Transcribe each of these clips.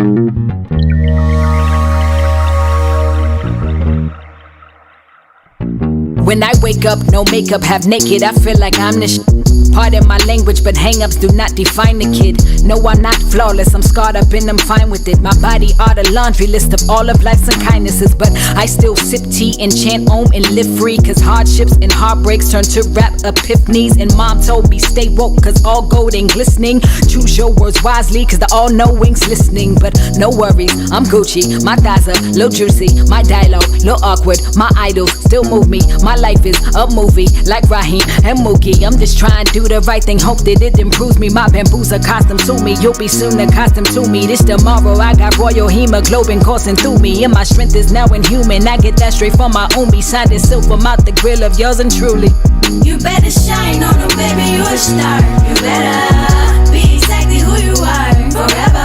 When I wake up, no makeup, half naked, I feel like I'm the Pardon my language, but hang-ups do not define the kid. No, I'm not flawless, I'm scarred up and I'm fine with it. My body are the laundry list of all of life's unkindnesses, but I still sip tea and chant om and live free, cause hardships and heartbreaks turn to rap epiphanies. And mom told me stay woke, cause all gold ain't glistening. Choose your words wisely, cause the all-knowing's listening. But no worries, I'm Gucci, my thighs are little juicy, my dialogue little awkward, my idols still move me. My life is a movie, like Raheem and Mookie. I'm just trying to do the right thing, hope that it improves me. My bamboos accustomed to me, you'll be soon accustomed to me. This tomorrow, I got royal hemoglobin coursing through me, and my strength is now inhuman. I get that straight from my Omi, signed in silver, mouth the grill of yours and truly. You better shine on them, baby, you a star. You better be exactly who you are forever,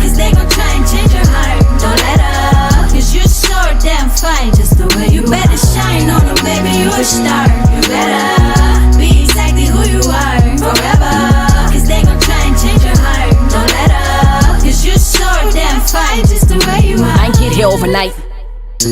cause they gon' try and change your heart. Don't let up, cause you're so damn fine just the way you better shine on them, baby, you a star. You better be exactly who you are forever, cause they gon' try and change your heart. Don't let up, cause you're so damn fine just the way you are. I ain't get here overnight.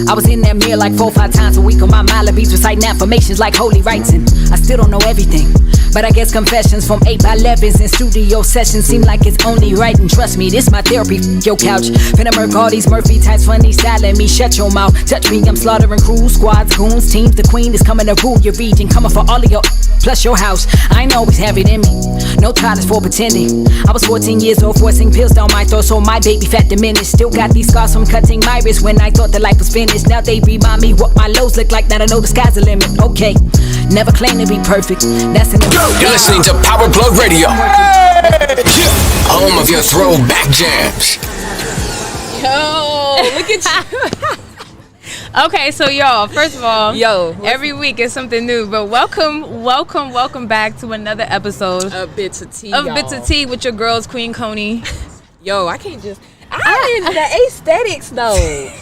I was in that mirror like 4 or 5 times a week on my Malibis, reciting affirmations like holy rites, and I still don't know everything. But I guess confessions from 8x11s and studio sessions seem like it's only right. And trust me, this my therapy. Your couch, finna murk all these Murphy types, funny styling me. Shut your mouth, touch me, I'm slaughtering crews, squads, goons, teams. The queen is coming to rule your region, coming for all of your plus your house. I ain't always have it in me, no tolerance for pretending. I was 14 years old, forcing pills down my throat, so my baby fat diminished. Still got these scars from cutting my wrist when I thought that life was finished. Now they remind me what my lows look like. Now I know the sky's the limit. Okay, never claim to be perfect. That's an You're listening to Power Plug Radio, home of your throwback jams. Yo, look at you. Okay, so y'all, first of all, every week is something new, but welcome back to another episode of Bits of Tea, Bits of Tea with your girls, Queen Coney. Yo, I can't just, I'm in the aesthetics though.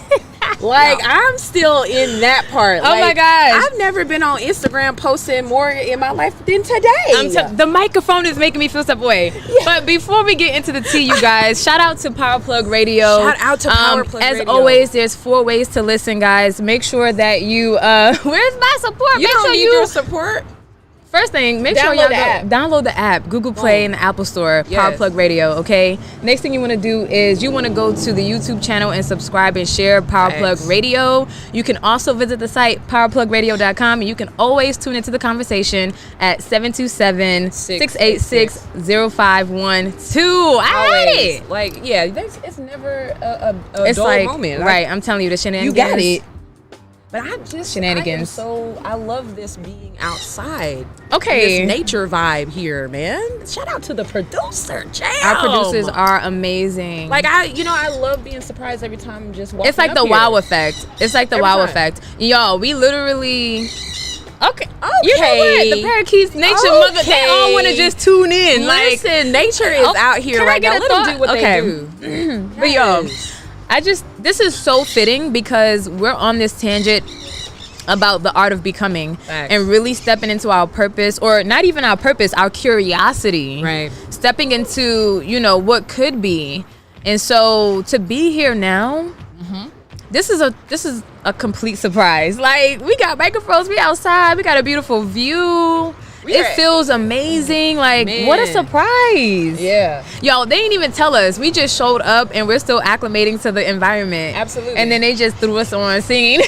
Like, I'm still in that part. Oh, like, my gosh. I've never been on Instagram posting more in my life than today. The microphone is making me feel some way. Yeah. But before we get into the tea, you guys, shout out to Power Plug Radio. Shout out to Power Plug Radio. As always, there's 4 ways to listen, guys. Make sure that you, where's my support? You don't need your support. First thing, make sure y'all download the app, Google Play and the Apple Store, yes. Power Plug Radio, okay? Next thing you want to do is you want to go to the YouTube channel and subscribe and share Power Plug Radio. You can also visit the site, powerplugradio.com, and you can always tune into the conversation at 727-686-0512. I had it. Like, yeah, it's never a it's dull like, moment. Right, I'm telling you, the shenanigans. You got it. But shenanigans. I love this being outside. Okay. This nature vibe here, man. Shout out to the producer, Jam. Our producers are amazing. Like, I love being surprised every time I'm just walking. It's like the wow effect. It's like the wow effect. Y'all, we literally... Okay. You know what? The parakeets, nature, mother, they all want to just tune in. Listen, nature is out here right now. Let them do what they do. But y'all... this is so fitting because we're on this tangent about the art of becoming. Facts. And really stepping into our purpose, or not even our purpose, our curiosity. Right. Stepping into, what could be. And so to be here now, this is a complete surprise. Like, we got microphones, we outside, we got a beautiful view. It feels amazing. Like, man. What a surprise. Yeah. Y'all, they didn't even tell us. We just showed up and we're still acclimating to the environment. Absolutely. And then they just threw us on singing.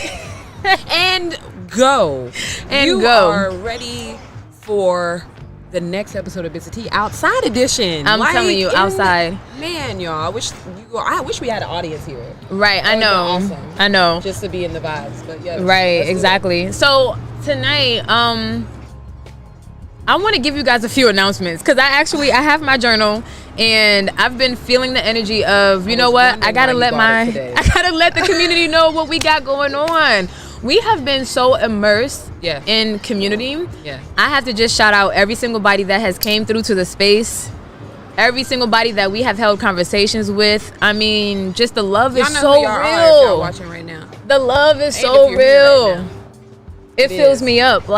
And go. You are ready for the next episode of Bits of Tea, Outside Edition. I'm telling you, outside. Man, y'all, I wish we had an audience here. Right, I know. Awesome. I know. Just to be in the vibes. But yeah. Right, exactly. So tonight, I want to give you guys a few announcements because I have my journal and I've been feeling the energy of, I gotta let the community know what we got going on. We have been so immersed in community. Yeah. I have to just shout out every single body that has came through to the space. Every single body that we have held conversations with. I mean, just the love is so real. Y'all watching right now. The love is so real. It fills me up.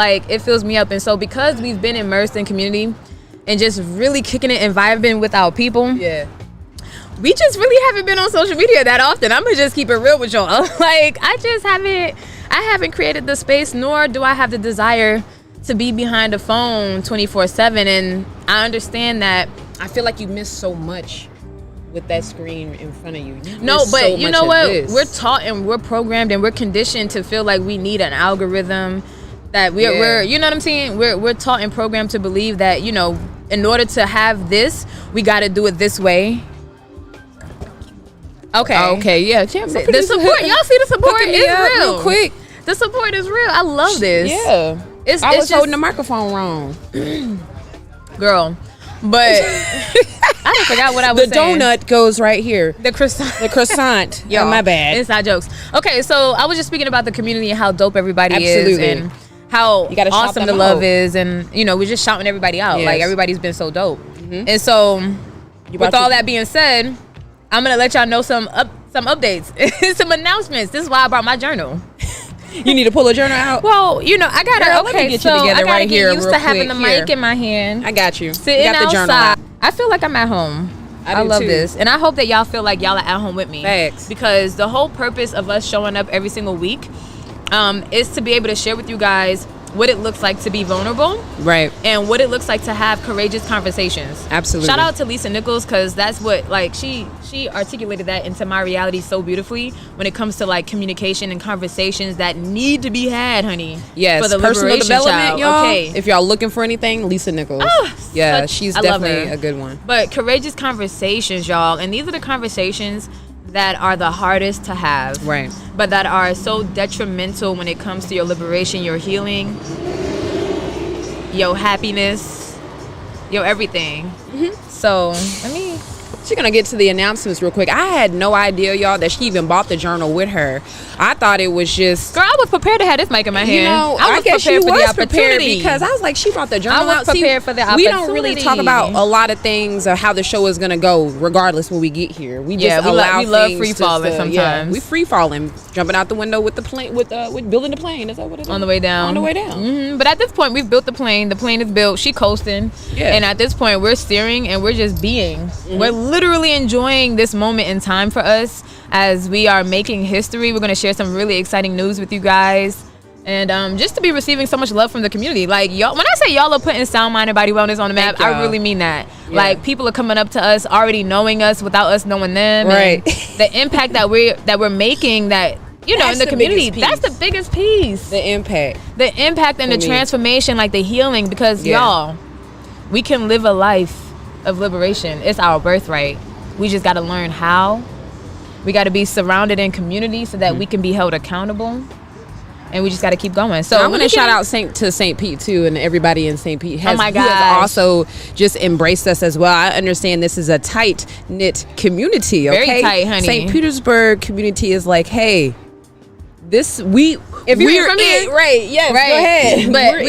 And so because we've been immersed in community and just really kicking it and vibing with our people, we just really haven't been on social media that often. I'm gonna just keep it real with y'all. Like, I haven't created the space, nor do I have the desire to be behind a phone 24/7. And I understand that. I feel like you miss so much with that screen in front of you. No, but you know what? We're taught and we're programmed and we're conditioned to feel like we need an algorithm. That we're you know what I'm saying? We're taught and programmed to believe that, you know, in order to have this, we got to do it this way. Okay, yeah. The support, y'all see the support is real. Real quick. The support is real. I love this. Yeah. I was holding the microphone wrong. Girl. But I forgot what I was saying. The donut goes right here. The croissant. The croissant. Yo, my bad. Inside jokes. Okay, so I was just speaking about the community and how dope everybody is and how awesome the love is, and you know, we're just shouting everybody out. Yes. Like, everybody's been so dope. Mm-hmm. And so with all that being said, I'm gonna let y'all know some updates, some announcements. This is why I brought my journal. You need to pull a journal out. Well, you know, I gotta. Let me get you together right here. I gotta get used to having the mic in my hand. I got you. Sitting outside. I feel like I'm at home. I love this, and I hope that y'all feel like y'all are at home with me. Thanks. Because the whole purpose of us showing up every single week is to be able to share with you guys what it looks like to be vulnerable, right, and what it looks like to have courageous conversations. Absolutely. Shout out to Lisa Nichols, because that's what, like, she articulated that into my reality so beautifully when it comes to like communication and conversations that need to be had, honey. Yes, for the personal development, y'all. Okay, if y'all looking for anything, Lisa Nichols. Yeah, she's definitely a good one. But courageous conversations, y'all, and these are the conversations that are the hardest to have, right, but that are so detrimental when it comes to your liberation, your healing, your happiness, your everything. Mm-hmm. So she's gonna get to the announcements real quick. I had no idea, y'all, that she even bought the journal with her. I thought it was just, girl, I was prepared to have this mic in my hand. You know, I guess she was prepared because I was like, she brought the journal out. I was prepared for the opportunity. We don't really talk about a lot of things or how the show is gonna go, regardless when we get here. We just allow things. We love free falling sometimes. Yeah, we free falling, jumping out the window with the plane, with building the plane. Is that what it is? On the way down. On the way down. Mm-hmm. But at this point, we've built the plane. The plane is built. She coasting. Yeah. And at this point, we're steering and we're just being. Mm-hmm. We're literally enjoying this moment in time for us as we are making history. We're going to share some really exciting news with you guys, and just to be receiving so much love from the community. Like, y'all, when I say y'all are putting sound, mind, and body wellness on the map, I really mean that. Yeah. Like, people are coming up to us already knowing us without us knowing them, right? And the impact that we're making, that, you know, in the community, that's the biggest piece. The impact and the transformation, like the healing, because y'all, we can live a life of liberation. It's our birthright. We just got to learn how. We got to be surrounded in community so that we can be held accountable, and we just got to keep going. So I'm going to shout out St. Pete too, and everybody in St. Pete who has also just embraced us as well. I understand this is a tight knit community. Okay? Very tight, honey. St. Petersburg community is like, hey, if we're from it, right? Yes, right. Go ahead. But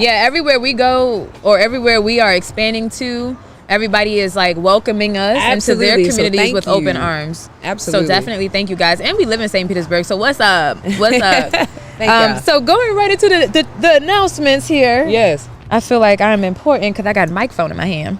everywhere we go or everywhere we are expanding to, everybody is like welcoming us into their communities with open arms. Absolutely. So definitely thank you guys. And we live in St. Petersburg, so what's up? What's up? Thank you. So going right into the announcements here. Yes. I feel like I'm important because I got a microphone in my hand.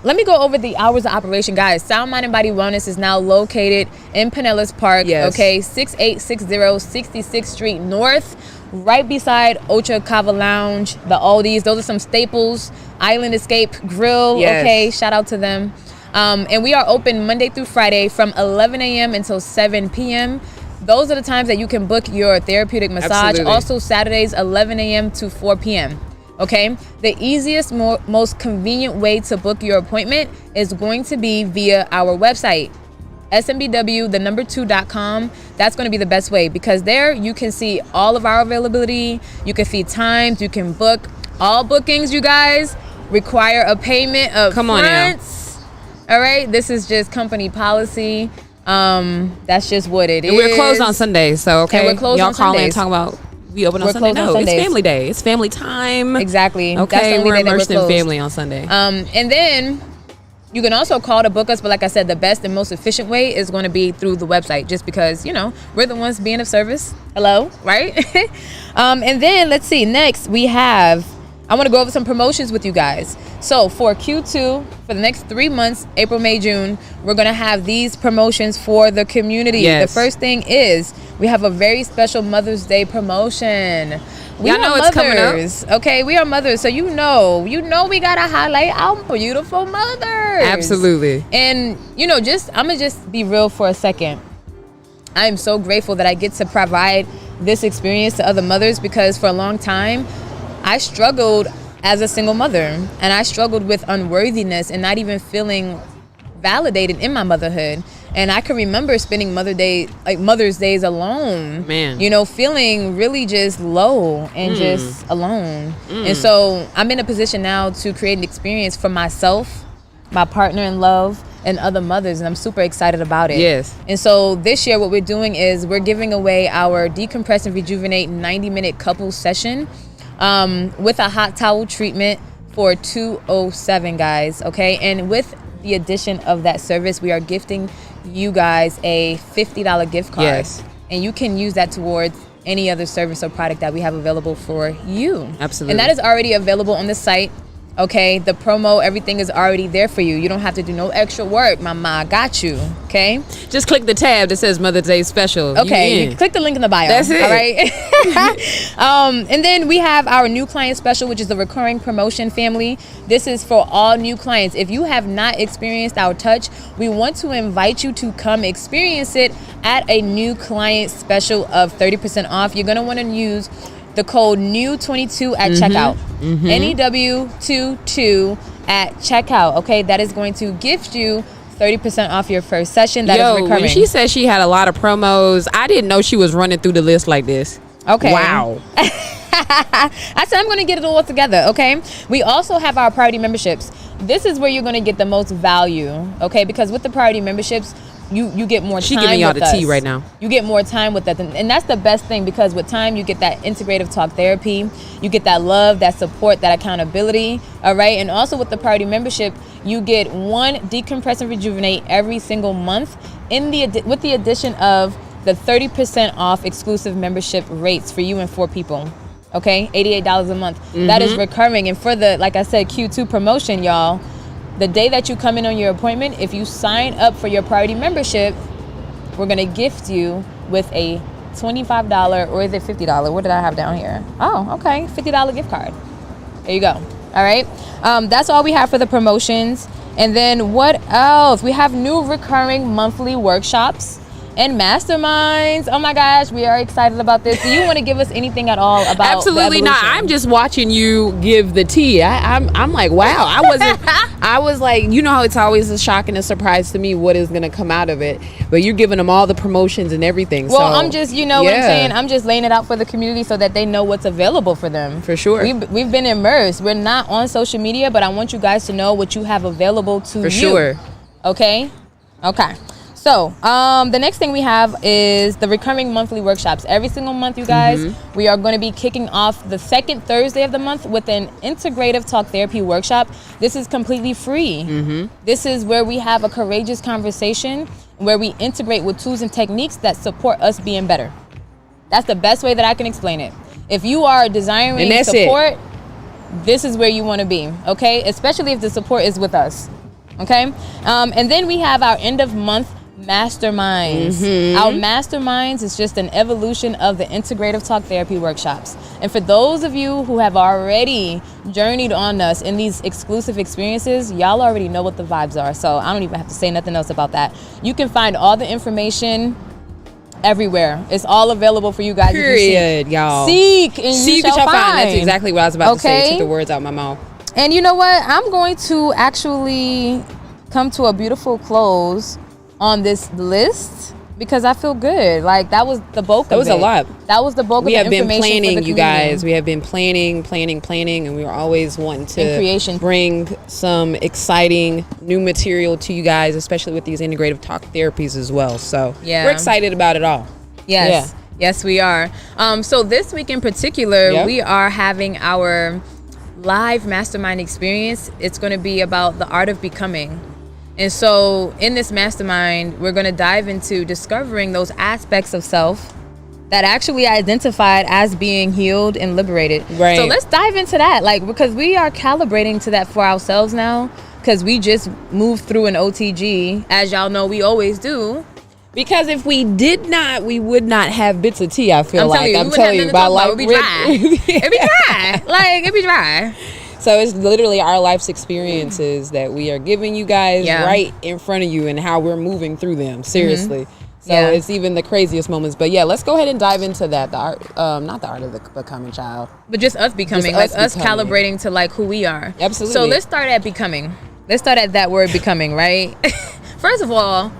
Let me go over the hours of operation, guys. Sound Mind and Body Wellness is now located in Pinellas Park. Yes. Okay, 6860 66th Street North, right beside Ocha Kava Lounge, the Aldi's. Those are some staples. Island Escape Grill. Yes. Okay, shout out to them. And we are open Monday through Friday from 11 a.m. until 7 p.m. Those are the times that you can book your therapeutic massage. Absolutely. Also Saturdays, 11 a.m. to 4 p.m. Okay, the easiest, most convenient way to book your appointment is going to be via our website, SMBW2.com. That's going to be the best way, because there you can see all of our availability. You can see times. You can book. All bookings, you guys, require a payment of Come on now. All right, this is just company policy. That's just what it is. We're closed on Sundays, so okay. And we're closed y'all on call Sundays. And talk about we open on Sunday. No, it's family day. It's family time. Exactly. Okay, we're immersed in family on Sunday. And then you can also call to book us, but like I said, the best and most efficient way is going to be through the website, just because, you know, we're the ones being of service. Hello, right? And then let's see. Next we have I want to go over some promotions with you guys. So for Q2, for the next 3 months, April, May, June, we're going to have these promotions for the community. The first thing is we have a very special Mother's Day promotion. We know it's coming up. Okay, we are mothers, so you know we gotta highlight our beautiful mothers. Absolutely. And I'm gonna just be real for a second. I am so grateful that I get to provide this experience to other mothers, because for a long time I struggled as a single mother, and I struggled with unworthiness and not even feeling validated in my motherhood. And I can remember spending Mother's Days alone, feeling really just low and just alone. And so I'm in a position now to create an experience for myself, my partner in love, and other mothers, and I'm super excited about it. Yes. And so this year what we're doing is we're giving away our Decompress and Rejuvenate 90-minute couple session with a hot towel treatment for $207, guys. Okay, and with the addition of that service, we are gifting you guys a $50 gift card. Yes. And you can use that towards any other service or product that we have available for you. Absolutely. And that is already available on the site. Okay, the promo, everything is already there for you. You don't have to do no extra work. Mama, I got you. Okay, just click the tab that says Mother's Day Special. Okay, you click the link in the bio. That's it. All right. And then we have our new client special, which is the recurring promotion family. This is for all new clients. If you have not experienced our touch, we want to invite you to come experience it at a new client special of 30% off. You're gonna want to use the code NEW22 at checkout. NEW22 at checkout. Okay, that is going to gift you 30% off your first session. That is recurring. When she said she had a lot of promos, I didn't know she was running through the list like this. Okay. Wow. I said I'm going to get it all together, okay? We also have our priority memberships. This is where you're going to get the most value, okay? Because with the priority memberships, you get more time with us. She giving y'all the tea right now. You get more time with us. And that's the best thing, because with time, you get that integrative talk therapy. You get that love, that support, that accountability, all right? And also with the priority membership, you get one Decompress and Rejuvenate every single month with the addition of the 30% off exclusive membership rates for you and 4 people. Okay, $88 a month. That is recurring. And for the, like I said, Q2 promotion, y'all, the day that you come in on your appointment, if you sign up for your priority membership, we're going to gift you with a $25, or is it $50? What did I have down here? Oh, okay, $50 gift card. There you go. All right. That's all we have for the promotions. And then what else? We have new recurring monthly workshops and masterminds. Oh my gosh, we are excited about this. Do you want to give us anything at all about? Absolutely not. I'm just watching you give the tea. I'm like, wow. I was like, you know how it's always a shock and a surprise to me what is going to come out of it, but you're giving them all the promotions and everything. Well, so, I'm just, what I'm saying, I'm just laying it out for the community so that they know what's available for them. For sure. We've been immersed. We're not on social media, but I want you guys to know what you have available to you. For sure. Okay. So, the next thing we have is the recurring monthly workshops. Every single month, you guys, we are going to be kicking off the second Thursday of the month with an integrative talk therapy workshop. This is completely free. This is where we have a courageous conversation where we integrate with tools and techniques that support us being better. That's the best way that I can explain it. If you are desiring support, this is where you want to be, okay? Especially if the support is with us, okay? And then we have our end of month masterminds. Our masterminds is just an evolution of the integrative talk therapy workshops. And for those of you who have already journeyed on us in these exclusive experiences, y'all already know what the vibes are. So I don't even have to say nothing else about that. You can find all the information everywhere. It's all available for you guys. Period, y'all. Seek and you shall find. That's exactly what I was about to say. Took the words out my mouth. And you know what? I'm going to actually come to a beautiful close on this list because I feel good. Like that was the bulk of it. That was a lot. That was the bulk of the information. We have been planning, you guys. We have been planning, and we were always wanting to bring some exciting new material to you guys, especially with these integrative talk therapies as well. So we're excited about it all. Yes. Yeah. Yes, we are. So this week in particular, we are having our live mastermind experience. It's going to be about the art of becoming. And so in this mastermind, we're going to dive into discovering those aspects of self that actually identified as being healed and liberated. Right. So let's dive into that, like, because we are calibrating to that for ourselves now, because we just moved through an OTG, as y'all know we always do. Because if we did not, we would not have bits of tea. I feel I'm telling you, my life would be dry. It'd be dry. Like, it'd be dry. So it's literally our life's experiences that we are giving you guys right in front of you, and how we're moving through them. Seriously. So it's even the craziest moments. But yeah, let's go ahead and dive into that. The art, not the art of the becoming child, but just us becoming, just us calibrating to like who we are. Absolutely. So let's start at becoming. Let's start at that word becoming, right? First of all,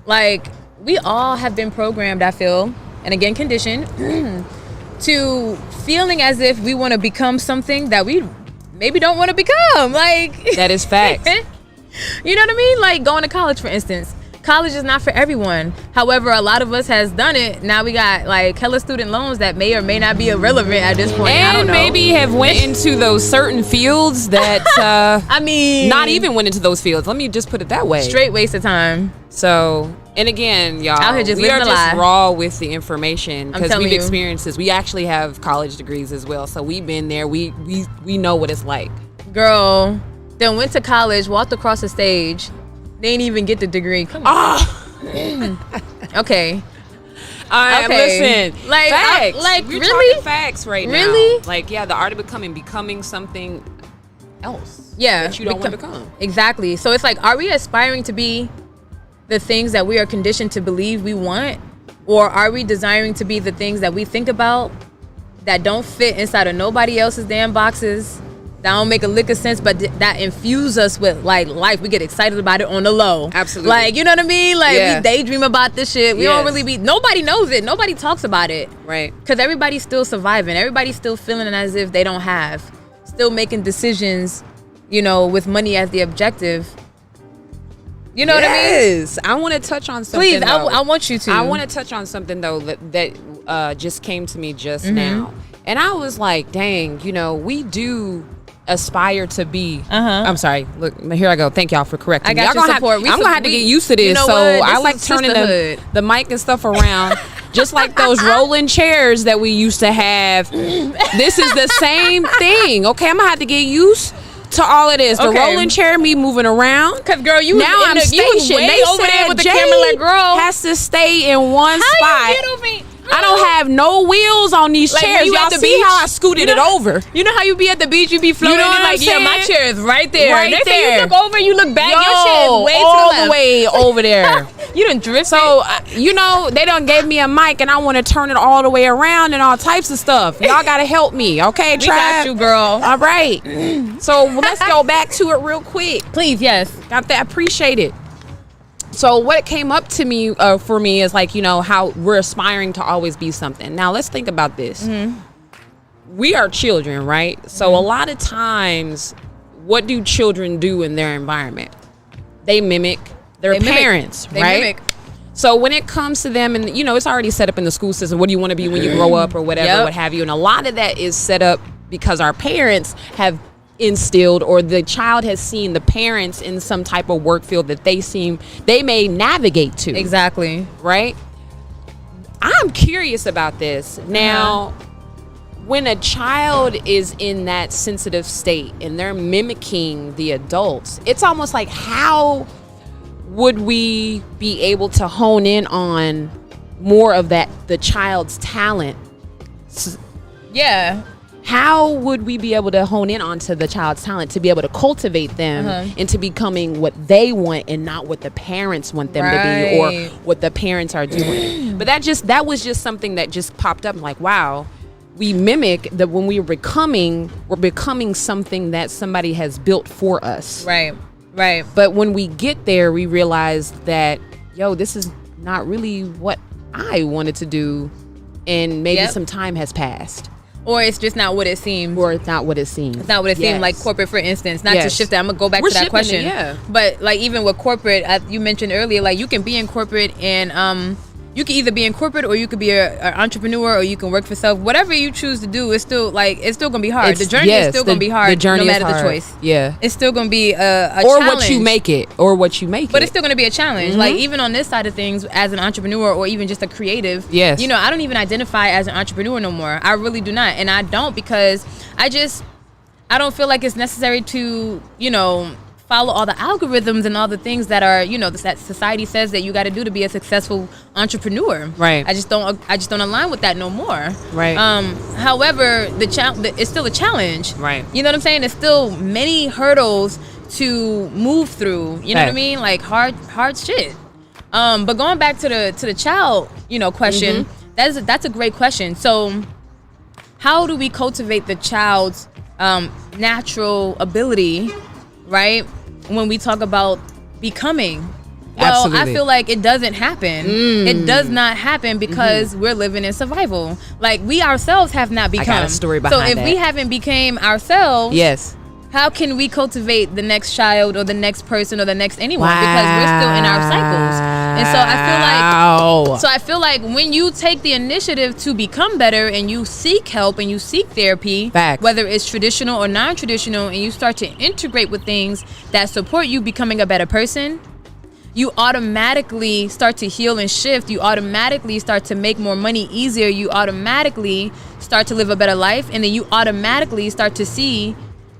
like, we all have been programmed, I feel, and again conditioned, to feeling as if we want to become something that we maybe don't want to become. Like, that is facts. You know what I mean? Like going to college, for instance. College is not for everyone. However, a lot of us has done it. Now we got like hella student loans that may or may not be irrelevant at this point. And I don't know. maybe have went into those certain fields that I mean, not even went into those fields. Let me just put it that way. Straight waste of time. So, and again, y'all, out here just we are living just a lie. raw with the information because we've you. experienced this. We actually have college degrees as well, so we've been there. We know what it's like. Girl, then went to college, walked across the stage, they didn't even get the degree. Come on. Okay. Listen, like, facts. We're really talking facts right now. Really? Like, yeah, the art of becoming something else. Yeah, that you don't want to become. Exactly. So it's like, are we aspiring to be the things that we are conditioned to believe we want, or are we desiring to be the things that we think about that don't fit inside of nobody else's damn boxes? That don't make a lick of sense, but that infuse us with like life. We get excited about it on the low. Absolutely. Like, you know what I mean? Like, we daydream about this shit. We don't really nobody knows it. Nobody talks about it. Right. Because everybody's still surviving. Everybody's still feeling as if they don't have. Still making decisions, you know, with money as the objective. You know what I mean? Yes. I want to touch on something. Please, I want you to. I want to touch on something though that just came to me just now. And I was like, dang, you know, we do aspire to be. I'm sorry. Look, here I go. Thank y'all for correcting I me. got your support. I'm gonna have to get used to this. You know so what? I like turning the mic and stuff around, just like those rolling chairs that we used to have. This is the same thing. Okay, I'm gonna have to get used to all of this. The rolling chair, me moving around. Cause girl, you now I'm stationed. They over there with the Jay camera, like, girl, has to stay in one spot. How you get over here? I don't have no wheels on these chairs. Y'all see how I scooted it over. You know how you be at the beach, you be floating, you know like, yeah, my chair is right there. Right Next there. thing you look over, you look back, Yo, your chair is way all to the the way over there. You done drifted. So, you know, they done gave me a mic and I want to turn it all the way around and all types of stuff. Y'all got to help me, okay? We got you, girl. All right. So, let's go back to it real quick. Please, yes. Got that. Appreciate it. So what came up to me for me is like, you know, how we're aspiring to always be something. Now let's think about this. We are children, right? So a lot of times, what do children do in their environment? They mimic their parents, right? So when it comes to them, and you know, it's already set up in the school system. What do you want to be when you grow up or whatever, what have you? And a lot of that is set up because our parents have instilled, or the child has seen the parents in some type of work field that they may navigate to. Exactly. Right? I'm curious about this. Now, when a child is in that sensitive state and they're mimicking the adults, it's almost like, how would we be able to hone in on more of the child's talent? Yeah. How would we be able to hone in onto the child's talent to be able to cultivate them into becoming what they want and not what the parents want them to be, or what the parents are doing? But that was just something that just popped up. Like, wow, we mimic that when we're becoming something that somebody has built for us. Right. But when we get there, we realize that, yo, this is not really what I wanted to do, and maybe some time has passed. Or it's just not what it seemed. Or it's not what it seemed. It's not what it seemed. Like corporate, for instance. Not to shift that. I'm going to go back to that question. It, But like even with corporate, you mentioned earlier, like you can be in corporate and you can either be in corporate or you could be an entrepreneur or you can work for self. Whatever you choose to do, it's still gonna be hard. The journey is still gonna be hard. The journey no matter the choice. Yeah, it's still gonna be a or challenge. what you make it, but it's still gonna be a challenge. Like even on this side of things, as an entrepreneur or even just a creative. Yes. You know, I don't even identify as an entrepreneur no more. I really do not, and I don't because I don't feel like it's necessary to follow all the algorithms and all the things that are that society says that you got to do to be a successful entrepreneur. Right. I just don't align with that no more. Right. However, it's still a challenge. Right. You know what I'm saying? There's still many hurdles to move through. You know what I mean? Like hard shit. But going back to the child question, that's a great question. So how do we cultivate the child's natural ability, right? When we talk about becoming, well, absolutely. I feel like it doesn't happen. It does not happen because we're living in survival. Like we ourselves have not become. I got a story behind that. So if we haven't became ourselves, yes, how can we cultivate the next child or the next person or the next anyone? Wow. Because we're still in our cycles. And so I feel like when you take the initiative to become better and you seek help and you seek therapy, facts, whether it's traditional or non-traditional, and you start to integrate with things that support you becoming a better person, you automatically start to heal and shift. You automatically start to make more money easier. You automatically start to live a better life. And then you automatically start to see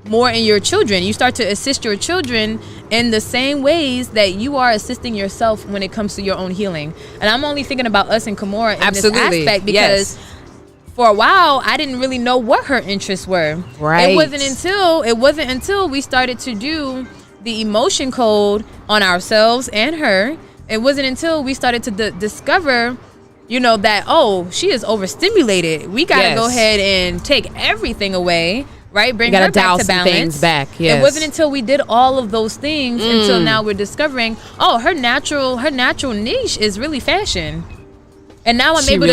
more in your children. You start to assist your children in the same ways that you are assisting yourself when it comes to your own healing. And I'm only thinking about us and Kimora in this aspect because for a while I didn't really know what her interests were. Right. It wasn't until we started to do the emotion code on ourselves and her. It wasn't until we started to discover that she is overstimulated. We gotta go ahead and take everything away. Right, bring her back to balance. Things back. Yes. It wasn't until we did all of those things until now we're discovering, her natural niche is really fashion. And now I'm able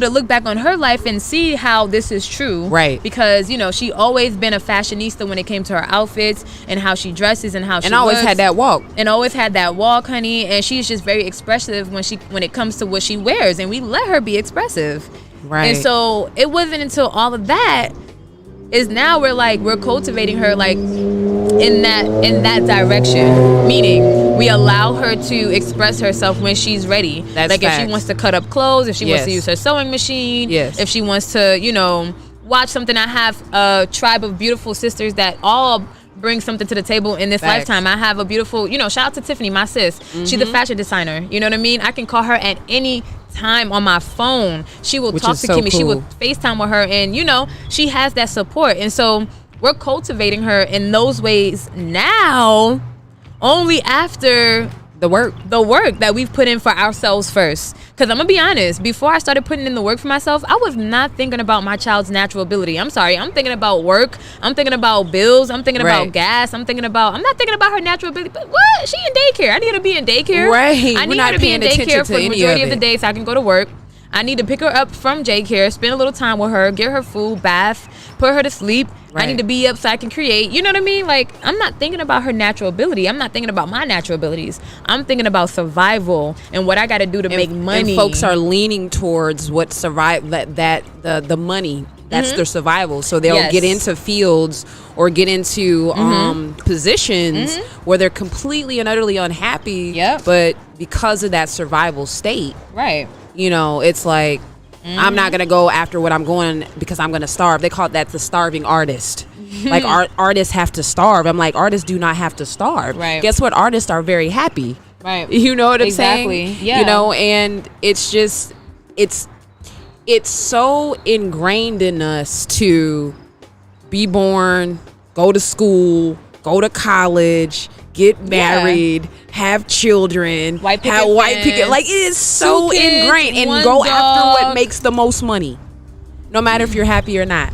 to look back on her life and see how this is true. Right. Because she always been a fashionista when it came to her outfits and how she dresses and how she always looks. had that walk. And always had that walk, honey. And she's just very expressive when it comes to what she wears, and we let her be expressive. Right. And so it wasn't until all of that is now we're cultivating her like in that direction, meaning we allow her to express herself when she's ready. That's like facts. If she wants to cut up clothes, if she wants to use her sewing machine, if she wants to watch something. I have a tribe of beautiful sisters that all bring something to the table in this lifetime. I have a beautiful, shout out to Tiffany, my sis. She's a fashion designer. You know what I mean? I can call her at any time on my phone. She will talk to Kimmy. Cool. She will FaceTime with her, and she has that support. And so we're cultivating her in those ways now, only after the work that we've put in for ourselves first. Because I'm gonna be honest, before I started putting in the work for myself, I was not thinking about my child's natural ability. I'm sorry, I'm thinking about work, I'm thinking about bills, I'm thinking about gas, I'm not thinking about her natural ability. But what? She in daycare. I need her to be in daycare. Right. I need her to be in daycare for the majority of the day so I can go to work. I need to pick her up from daycare, spend a little time with her, get her food, bath, put her to sleep. Right. I need to be up so I can create. You know what I mean? Like, I'm not thinking about her natural ability. I'm not thinking about my natural abilities. I'm thinking about survival and what I got to do to make money. And folks are leaning towards what the money. That's their survival. So they'll get into fields or get into positions where they're completely and utterly unhappy. Yep. But because of that survival state, right? It's like, I'm not going to go after what I'm going because I'm going to starve. They call that the starving artist. Like artists have to starve. I'm like, artists do not have to starve. Right. Guess what? Artists are very happy. Right. You know what I'm saying? Exactly. Yeah. And it's just, it's so ingrained in us to be born, go to school, go to college, get married, have children, white picket. Like, it is so ingrained, and go after what makes the most money, no matter if you're happy or not.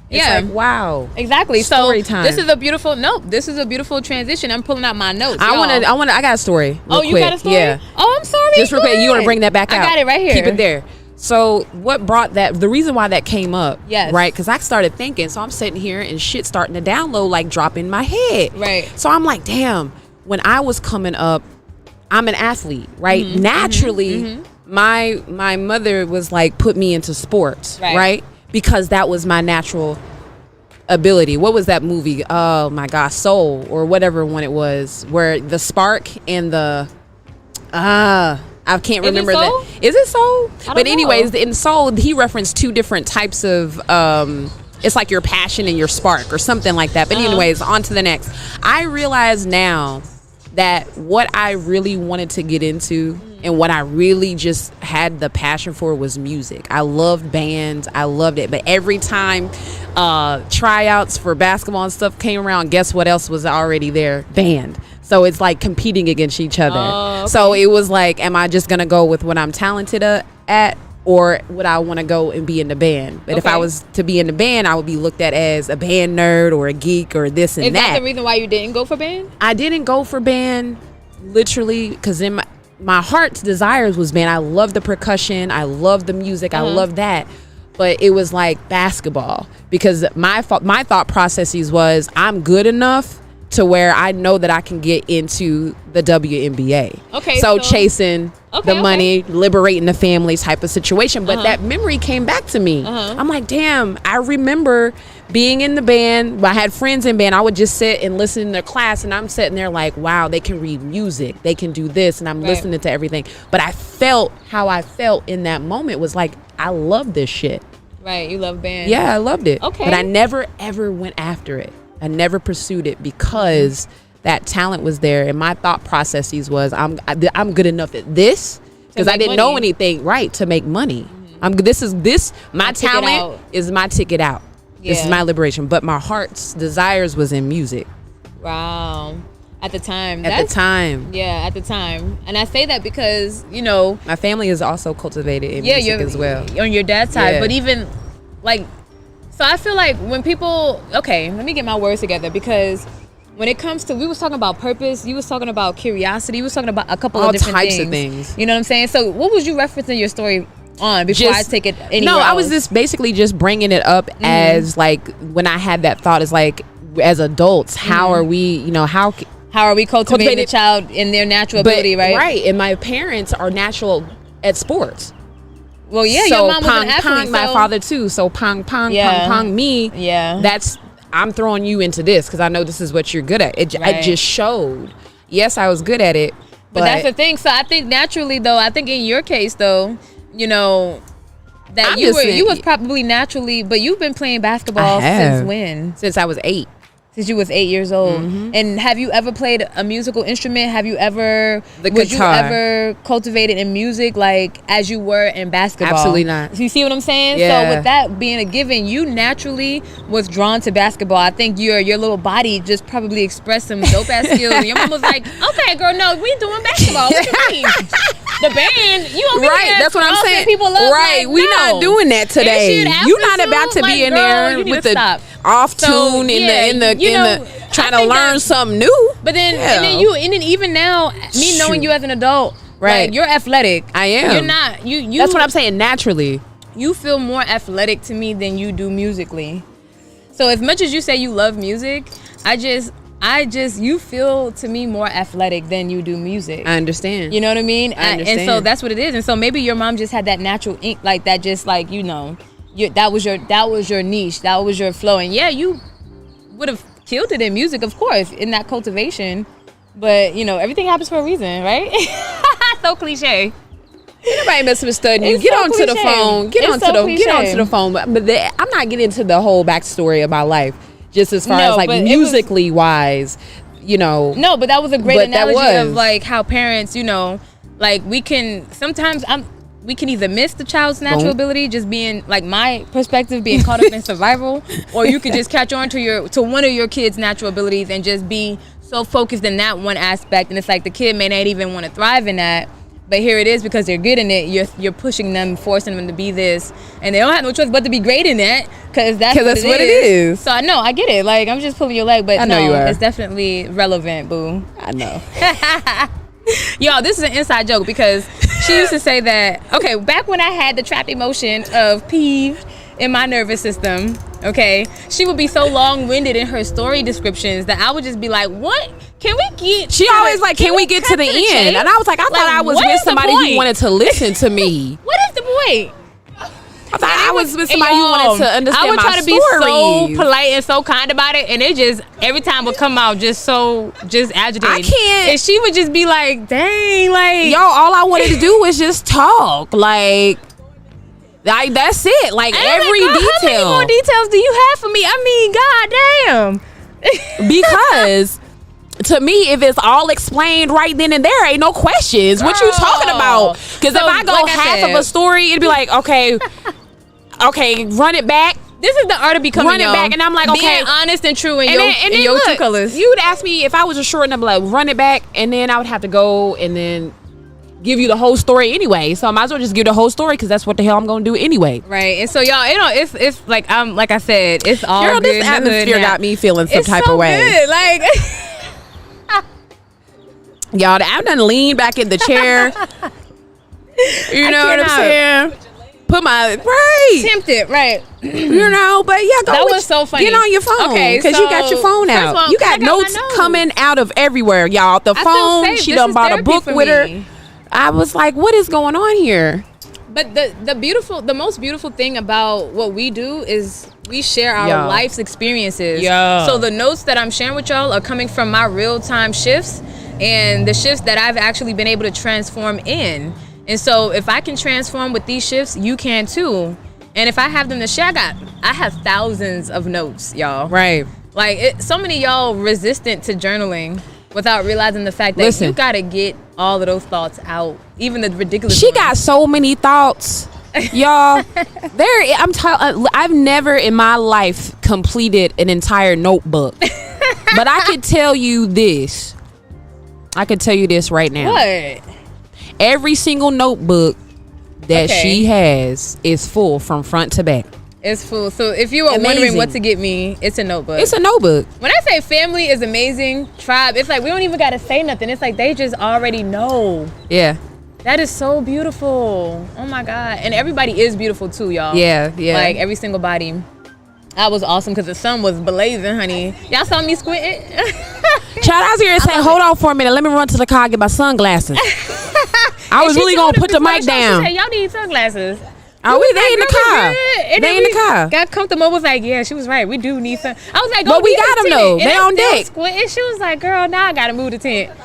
It's like, wow. Exactly. Story time. This is a beautiful transition. I'm pulling out my notes. I got a story. Oh, you got a story? Yeah. Oh, I'm sorry. Just real quick. You want to bring that back out? I got it right here. Keep it there. So what brought that, the reason why that came up, yes, right? Because I started thinking, so I'm sitting here and shit starting to download, like drop in my head. Right. So I'm like, damn, when I was coming up, I'm an athlete, right? Naturally, my mother was like, put me into sports, right? Because that was my natural ability. What was that movie? Oh my gosh, Soul or whatever one it was, where the spark and the I can't remember that. Is it Soul? But anyways, in Soul, he referenced 2 different types of it's like your passion and your spark or something like that. But anyways, on to the next. I realize now that what I really wanted to get into and what I really just had the passion for was music. I loved bands. I loved it. But every time tryouts for basketball and stuff came around, guess what else was already there? Band. So it's like competing against each other. Oh, okay. So it was like, am I just going to go with what I'm talented at? Or would I want to go and be in the band? But if I was to be in the band, I would be looked at as a band nerd or a geek or this and that. Is that the reason why you didn't go for band? I didn't go for band literally because in my heart's desires was band. I love the percussion. I love the music. I love that. But it was like basketball because my thought processes was I'm good enough to where I know that I can get into the WNBA. Okay. So chasing the money, liberating the family type of situation. But that memory came back to me. I'm like, damn, I remember being in the band. I had friends in band. I would just sit and listen to their class and I'm sitting there like, wow, they can read music. They can do this. And I'm listening to everything. But I felt how I felt in that moment was like, I love this shit. Right. You love band. Yeah, I loved it. Okay. But I never ever went after it. I never pursued it because that talent was there, and my thought processes was I'm good enough at this because I didn't know anything to make money. My talent is my ticket out. Yeah. This is my liberation, but my heart's desires was in music. Wow. At the time. At the time. Yeah, at the time. And I say that because, my family is also cultivated in music as well. On your dad's side, but even like. So I feel like when people, let me get my words together because when it comes to, we was talking about purpose, you was talking about curiosity, you was talking about a couple of different types of things. You know what I'm saying? So what was you referencing your story on before I take it anywhere else? I was just basically just bringing it up as like when I had that thought is like as adults, how are we, how are we cultivating the child in their natural ability, right? Right. And my parents are natural at sports. Well, yeah, so your mom was an athlete. My father too. So pong, me. Yeah, I'm throwing you into this because I know this is what you're good at. I just showed. Yes, I was good at it, but that's the thing. So I think naturally, though, I think in your case, though, that you was probably naturally, but you've been playing basketball since when? Since I was 8. Since you was 8 years old. And have you ever played a musical instrument? Have you ever cultivated in music like as you were in basketball? Absolutely not. You see what I'm saying? Yeah. So with that being a given, you naturally was drawn to basketball. I think your little body just probably expressed some dope ass skills. Your mom was like, okay, girl, no, we doing basketball. What you mean? The band, you over right? That's what I'm saying. People love, right? We not doing that today. You're not about to be in there with the off tune in the trying to learn something new. But then and then even now, me knowing you as an adult, like, you're athletic. I am. You're not. You. That's what I'm saying. Naturally, you feel more athletic to me than you do musically. So as much as you say you love music, I just you feel to me more athletic than you do music. I understand. You know what I mean? I understand. And so that's what it is. And so maybe your mom just had that natural ink, like that, just like that was your niche, that was your flow, and you would have killed it in music, of course, in that cultivation. But everything happens for a reason, right? So cliche. Anybody messing with studying you? Get onto the phone. Get onto the phone. But I'm not getting into the whole backstory of my life. Just as far as like musically wise, No, but that was a great analogy of like how parents, like we can either miss the child's natural ability, just being like my perspective, being caught up in survival, or you could just catch on to one of your kids' natural abilities and just be so focused in that one aspect, and it's like the kid may not even want to thrive in that, but here it is because they're good in it. You're pushing them, forcing them to be this, and they don't have no choice but to be great in that because that's what it is. So I know, I get it. Like, I'm just pulling your leg, but it's definitely relevant, boo. I know. Yo, this is an inside joke because she used to say that, back when I had the trapped emotion of peeved in my nervous system, she would be so long-winded in her story descriptions that I would just be like, what Can we get? She always like, can we get to the end? And I was like, I thought I was with somebody who wanted to listen to me. What is the point? I thought I was with somebody who wanted to understand my story. I would try to be so polite and so kind about it, and it just every time would come out just agitated. I can't. And she would just be like, "Dang, like yo, all I wanted to do was just talk, like that's it, like every detail. How many more details do you have for me? I mean, goddamn. Because to me, if it's all explained right then and there, ain't no questions. What you talking about? Because if I go half of a story, it'd be like, okay, run it back. This is the art of becoming run it back, and I'm like, okay, being honest and true in your true colors. You would ask me if I was a short, and I'm like, run it back, and then I would have to go and then give you the whole story anyway. So I might as well just give the whole story because that's what the hell I'm gonna do anyway. Right. And so y'all, it's like like I said, it's all girl, good. This atmosphere got me feeling some type of way. Good. Like y'all, I'm done lean back in the chair. You know what I'm saying? Put my tempted, right? You know, but yeah, that was so funny. Get on your phone, because you got your phone out. All, you got notes coming out of everywhere, y'all. The phone. She done bought a book with her. I was like, what is going on here? But the most beautiful thing about what we do is we share our life's experiences. Yeah. So the notes that I'm sharing with y'all are coming from my real time shifts and the shifts that I've actually been able to transform in. And so if I can transform with these shifts, you can too. And if I have them to share, I have thousands of notes, y'all. Right. Like so many of y'all resistant to journalism without realizing the fact that you gotta get all of those thoughts out, even the ridiculous. She got so many thoughts, y'all. I've never in my life completed an entire notebook, but I could tell you this. I could tell you this right now. What? Every single notebook that she has is full from front to back. It's full. So if you were wondering what to get me, it's a notebook. It's a notebook. When I say family is amazing, tribe, it's like we don't even got to say nothing. It's like they just already know. Yeah. That is so beautiful. Oh my God. And everybody is beautiful too, y'all. Yeah, yeah. Like every single body. That was awesome because the sun was blazing, honey. Y'all saw me squinting? Child, I was here and saying, hold on for a minute. Let me run to the car and get my sunglasses. I was really going to put the mic down. She said, y'all need sunglasses. Oh, they in the car. They in the car. Got comfortable. Was like, yeah, she was right. We do need some. I was like, but we got them though. They on deck. Squinting. She was like, girl, now I gotta move the tent.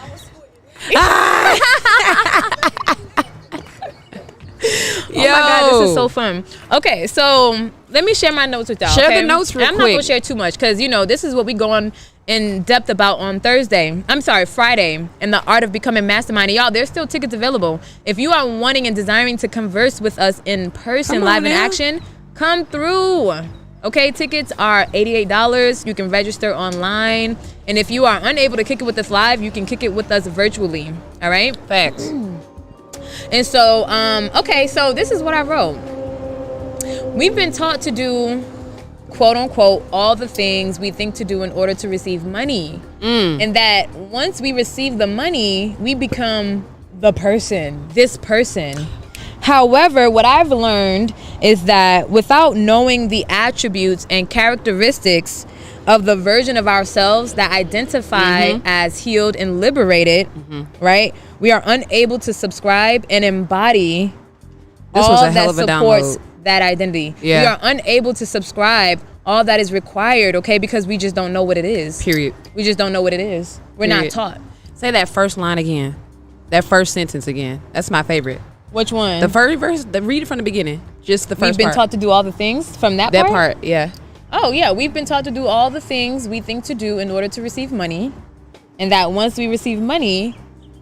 Oh my God, this is so fun. Okay, so let me share my notes with y'all. Share the notes real quick. I'm not gonna share too much because this is what we go on in depth about on Friday, in the art of becoming mastermind. And y'all, there's still tickets available. If you are wanting and desiring to converse with us in person, live in action, come through. Okay, tickets are $88. You can register online. And if you are unable to kick it with us live, you can kick it with us virtually. All right? Facts. And so, so this is what I wrote. We've been taught to do, quote unquote, all the things we think to do in order to receive money. And that once we receive the money, we become this person. However, what I've learned is that without knowing the attributes and characteristics of the version of ourselves that identify as healed and liberated, right? We are unable to subscribe and embody all that supports that identity. Yeah. We are unable to subscribe all that is required, okay? Because we just don't know what it is. Period. We just don't know what it is. We're not taught. Say that first line again. That first sentence again. That's my favorite. Which one? The first verse. Read it from the beginning. Just the first part. We've been taught to do all the things from that part? That part, yeah. Oh, yeah. We've been taught to do all the things we think to do in order to receive money. And that once we receive money,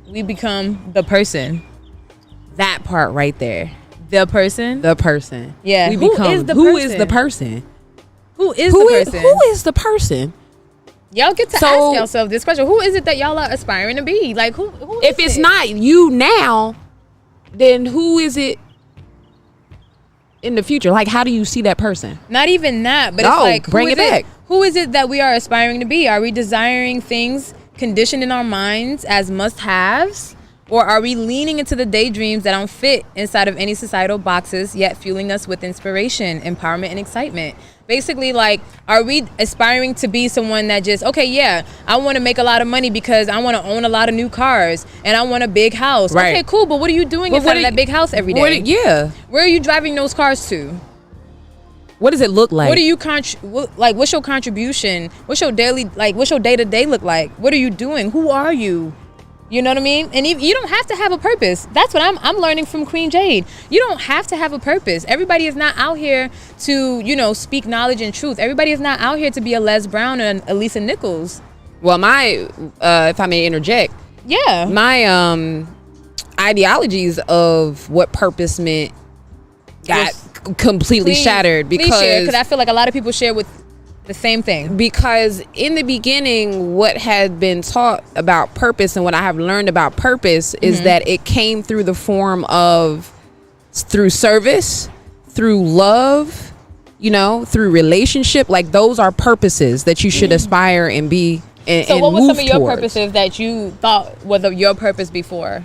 we become the person. That part right there. The person? The person. Yeah. Who is the person? Who is the person? Who is the person? Y'all get to ask yourself this question. Who is it that y'all are aspiring to be? Like, who is if it's not you now, then who is it in the future? Like, how do you see that person? Not even that, but it's like, bring it back. Who is it that we are aspiring to be? Are we desiring things conditioned in our minds as must-haves? Or are we leaning into the daydreams that don't fit inside of any societal boxes, yet fueling us with inspiration, empowerment, and excitement? Basically, like, are we aspiring to be someone that just, okay, yeah, I want to make a lot of money because I want to own a lot of new cars and I want a big house. Right. Okay, cool, but what are you doing inside of that big house every day? Where are you driving those cars to? What does it look like? What do you what's your contribution? What's your daily, like, what's your day-to-day look like? What are you doing? Who are you? You know what I mean? And you don't have to have a purpose. That's what I'm learning from Queen Jade. You don't have to have a purpose. Everybody is not out here to, you know, speak knowledge and truth. Everybody is not out here to be a Les Brown and a Lisa Nichols. Well, if I may interject, my ideologies of what purpose meant got completely shattered because I feel like a lot of people share with the same thing. Because in the beginning, what had been taught about purpose and what I have learned about purpose is that it came through the form of through service, through love, you know, through relationship. Like, those are purposes that you should aspire and be and So what were some of your towards. purposes that you thought was your purpose before?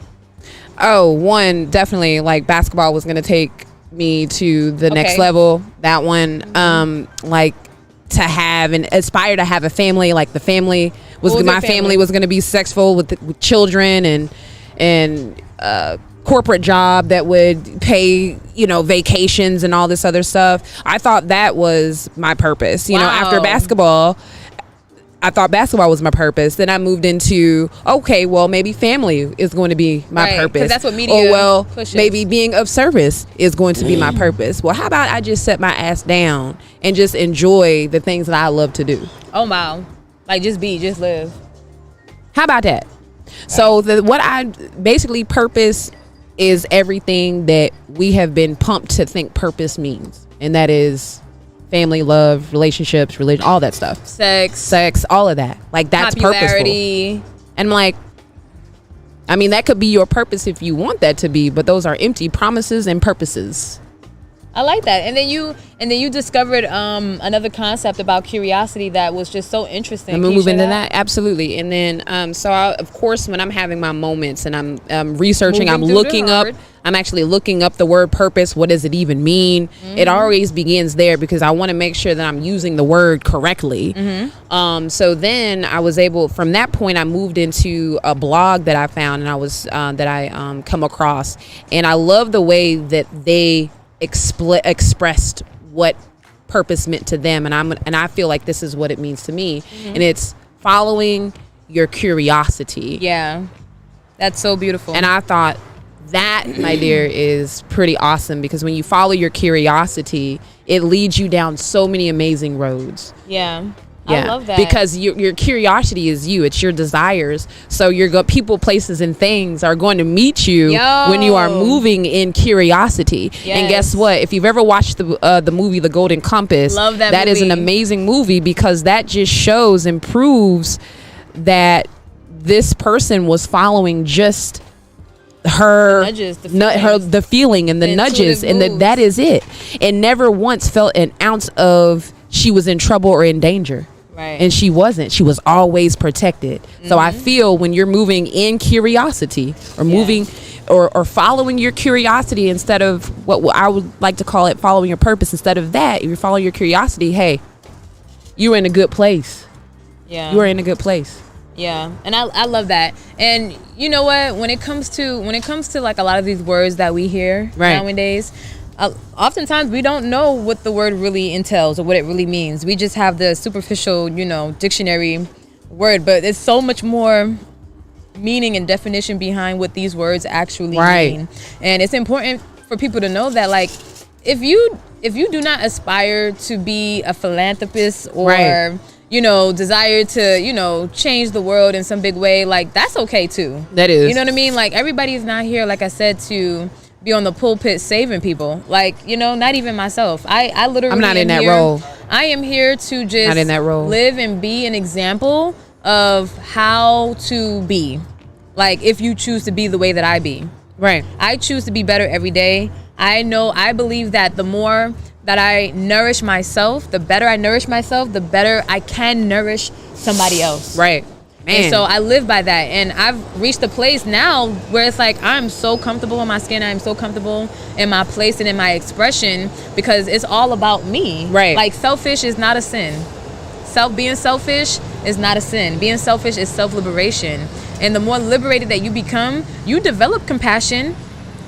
Oh, one, definitely, like, basketball was going to take me to the next level. That one, like, to have and aspire to have a family. Like, the family was my family was going to be successful with children and corporate job that would pay, you know, vacations and all this other stuff. I thought that was my purpose. You know, after basketball, I thought basketball was my purpose. Then I moved into, okay, well, maybe family is going to be my purpose. 'Cause that's what media pushes. Maybe being of service is going to be my purpose. Well, how about I just set my ass down and just enjoy the things that I love to do? Oh, wow. Like, just live. How about that? So what I basically, purpose is everything that we have been pumped to think purpose means. And that is family, love, relationships, religion, all that stuff. Sex, all of that. Like, that's popularity. Purposeful. And, like, I mean, that could be your purpose if you want that to be, but those are empty promises and purposes. I like that. And then you discovered another concept about curiosity that was just so interesting. I'm moving into that. Absolutely. And then of course, when I'm having my moments and I'm researching, I'm looking up, I'm actually looking up the word purpose. What does it even mean? It always begins there because I want to make sure that I'm using the word correctly. So then I was able, from that point, I moved into a blog that I found and I was come across, and I love the way that they expressed what purpose meant to them, and I feel like this is what it means to me, and it's following your curiosity. Yeah, that's so beautiful. And I thought that, my dear, is pretty awesome, because when you follow your curiosity, it leads you down so many amazing roads. Yeah. I love that. Because your curiosity is you. It's your desires. So people, places, and things are going to meet you when you are moving in curiosity. Yes. And guess what? If you've ever watched the movie The Golden Compass, love that movie. That is an amazing movie, because that just shows and proves that this person was following just her the feeling and the nudges, and that is it, and never once felt an ounce of she was in trouble or in danger. Right. And she wasn't. She was always protected. So I feel when you're moving in curiosity, or moving or following your curiosity instead of what I would like to call it following your purpose, instead of that, if you're following your curiosity, hey, you're in a good place. Yeah. You are in a good place. Yeah. And I love that. And you know what? When it comes to like a lot of these words that we hear nowadays, oftentimes we don't know what the word really entails or what it really means. We just have the superficial, dictionary word, but there's so much more meaning and definition behind what these words actually mean. And it's important for people to know that, like, if you do not aspire to be a philanthropist or desire to, change the world in some big way, like, that's okay too. That is. You know what I mean? Like, everybody's not here, like I said, to be on the pulpit saving people. Like, not even myself. I literally I'm not in that role. I am here to just not in that role. Live and be an example of how to be. Like, if you choose to be the way that I be. Right. I choose to be better every day. I believe that the more that I nourish myself, the better I nourish myself, the better I can nourish somebody else. Right. Man. And so I live by that. And I've reached a place now where it's like I'm so comfortable in my skin. I'm so comfortable in my place and in my expression because it's all about me. Right. Like selfish is not a sin. Being selfish is not a sin. Being selfish is self-liberation. And the more liberated that you become, you develop compassion.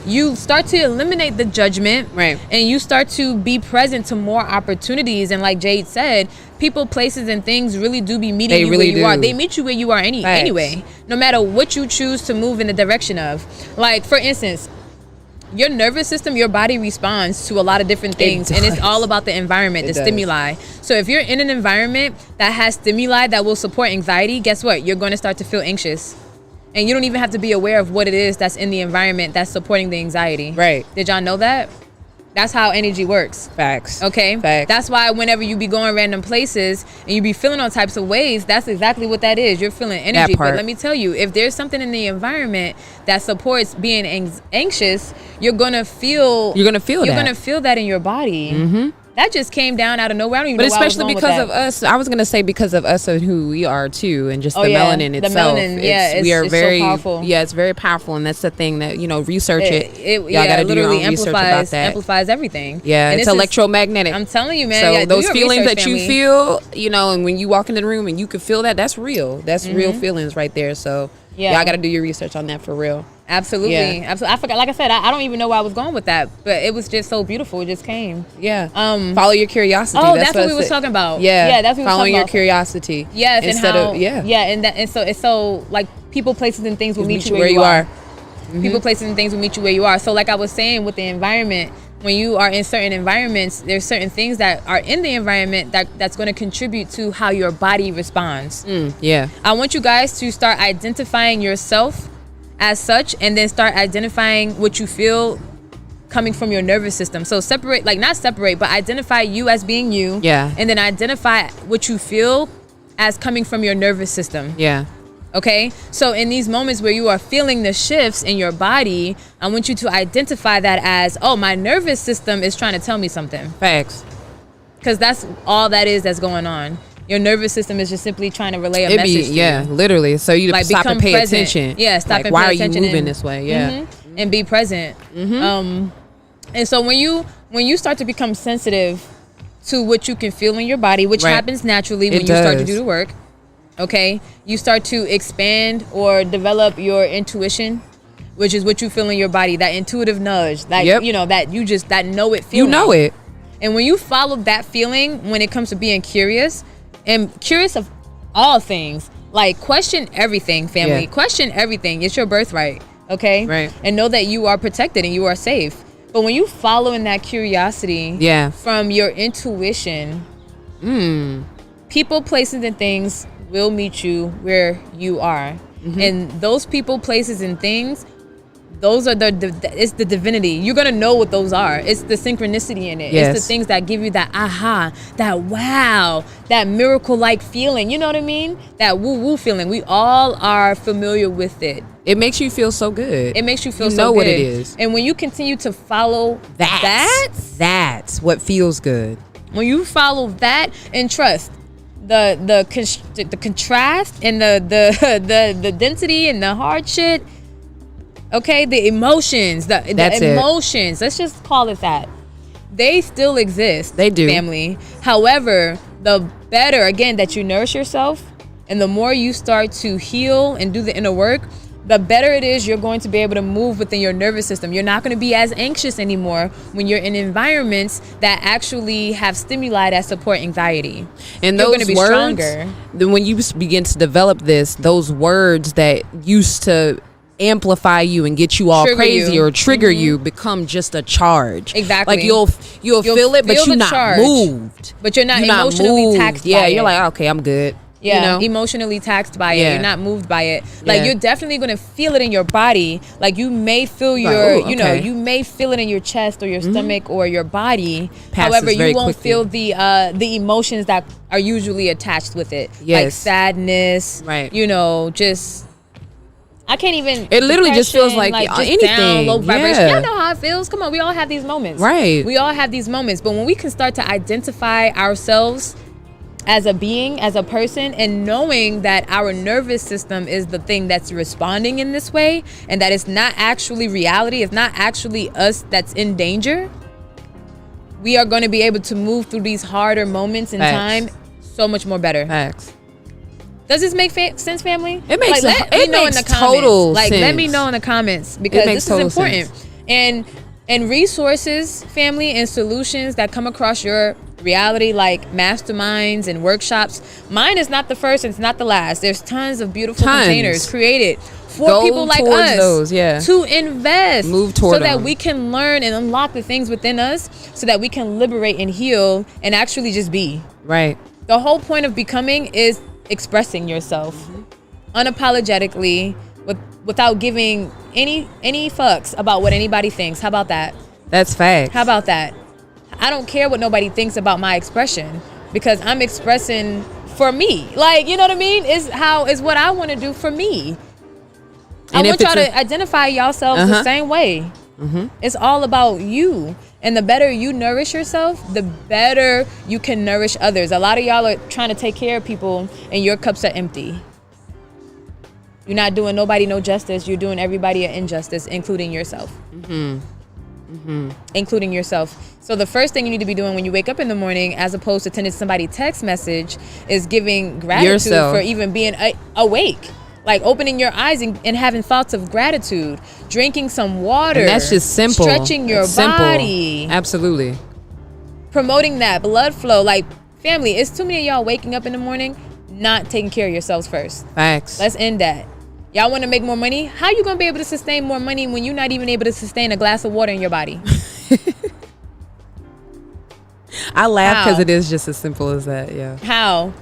You start to eliminate the judgment, right? And you start to be present to more opportunities. And like Jade said, people, places, and things really do be meeting you where you are. They meet you where you are anyway, no matter what you choose to move in the direction of. Like, for instance, your nervous system, your body responds to a lot of different things, and it's all about the environment, the stimuli. So if you're in an environment that has stimuli that will support anxiety, guess what? You're going to start to feel anxious. And you don't even have to be aware of what it is that's in the environment that's supporting the anxiety. Right. Did y'all know that? That's how energy works. Facts. Okay? Facts. That's why whenever you be going random places and you be feeling all types of ways, that's exactly what that is. You're feeling energy. But let me tell you, if there's something in the environment that supports being anxious, you're going to feel that in your body. Mm-hmm. That just came down out of nowhere. I don't even know why I was especially because of us. I was gonna say because of us and who we are too, and just the melanin itself. The melanin, it's very so powerful. Yeah, it's very powerful, and that's the thing that research it. Y'all gotta do your own research about that. Amplifies everything. Yeah, and it's electromagnetic. I'm telling you, man. So those feelings that you feel, and when you walk into the room and you can feel that, that's real. That's real feelings right there. So y'all gotta do your research on that for real. Absolutely. Absolutely. I forgot. Like I said, I don't even know where I was going with that, but it was just so beautiful. It just came. Yeah. Follow your curiosity. Oh, that's what we was talking about. Yeah. That's what we was talking about. Following your curiosity. Yes. And so it's so like people, places, and things will meet you where you are. Mm-hmm. People, places, and things will meet you where you are. So like I was saying with the environment, when you are in certain environments, there's certain things that are in the environment that's going to contribute to how your body responds. I want you guys to start identifying yourself as such, and then start identifying what you feel coming from your nervous system. So not separate, but identify you as being you. Yeah. And then identify what you feel as coming from your nervous system. Yeah. Okay? So in these moments where you are feeling the shifts in your body, I want you to identify that as, oh, my nervous system is trying to tell me something. Facts. Because that's all that is that's going on. Your nervous system is just simply trying to relay a message to you. Literally. So you stop and pay attention. Yeah, stop and pay why attention. Why are you moving this way? Yeah. And be present. And so when you start to become sensitive to what you can feel in your body, which happens naturally when you start to do the work, okay, you start to expand or develop your intuition, which is what you feel in your body, that intuitive nudge, that that you just that know it feeling. You know it. And when you follow that feeling when it comes to being curious, and curious of all things, like question everything, family. Question everything. It's your birthright, okay? Right. And know that you are protected and you are safe. But when you follow in that curiosity from your intuition, people, places, and things will meet you where you are. And those people, places, and things, those are it's the divinity. You're gonna know what those are. It's the synchronicity in it. It's the things that give you that aha, that wow, that miracle-like feeling. You know what I mean? That woo-woo feeling. We all are familiar with it. It makes you feel so good. It makes you feel so good. You know what it is. And when you continue to follow that's what feels good. When you follow that and trust the contrast and the density and the hard shit. Okay, the emotions, the emotions, let's just call it that. They still exist. They do. Family. However, the better, again, that you nourish yourself and the more you start to heal and do the inner work, the better it is you're going to be able to move within your nervous system. You're not going to be as anxious anymore when you're in environments that actually have stimuli that support anxiety. And you're those going to be words, stronger. Then when you begin to develop those words that used to amplify you and get you all crazy or trigger you become just a charge. Exactly. Like you'll feel it, but you're not moved. But you're not emotionally taxed by it. Yeah, you're like, okay, I'm good. Yeah, emotionally taxed by it. You're not moved by it. Like you're definitely going to feel it in your body. Like you may feel you may feel it in your chest or your stomach or your body. However, you won't feel the emotions that are usually attached with it. Yes. Like sadness. Right. Just I can't even. It literally just feels like just anything. Down, low vibration. Y'all know how it feels. Come on, we all have these moments. Right. We all have these moments. But when we can start to identify ourselves as a being, as a person, and knowing that our nervous system is the thing that's responding in this way, and that it's not actually reality, it's not actually us that's in danger, we are going to be able to move through these harder moments in time so much more better. Facts. Does this make sense, family? It makes let me know in the comments. Total sense. Let me know in the comments, because this is important. Sense. And resources, family, and solutions that come across your reality, like masterminds and workshops. Mine is not the first, and it's not the last. There's tons of beautiful containers created for people like us to invest, move toward so that we can learn and unlock the things within us, so that we can liberate and heal and actually just be. Right. The whole point of becoming is expressing yourself unapologetically, without giving any fucks about what anybody thinks. How about that? That's facts. How about that? I don't care what nobody thinks about my expression, because I'm expressing for me. Like, you know what I mean? Is what I want to do for me. And I want y'all to identify yourselves the same way. It's all about you. And the better you nourish yourself, the better you can nourish others. A lot of y'all are trying to take care of people, and your cups are empty. You're not doing nobody no justice. You're doing everybody an injustice, including yourself. Including yourself. So the first thing you need to be doing when you wake up in the morning, as opposed to sending somebody text message, is giving gratitude for even being awake. Like opening your eyes and having thoughts of gratitude, drinking some water. And that's just simple. Stretching your body. Absolutely. Promoting that blood flow. Like, family, it's too many of y'all waking up in the morning not taking care of yourselves first. Facts. Let's end that. Y'all want to make more money? How you going to be able to sustain more money when you're not even able to sustain a glass of water in your body? I laugh because it is just as simple as that. Yeah. How?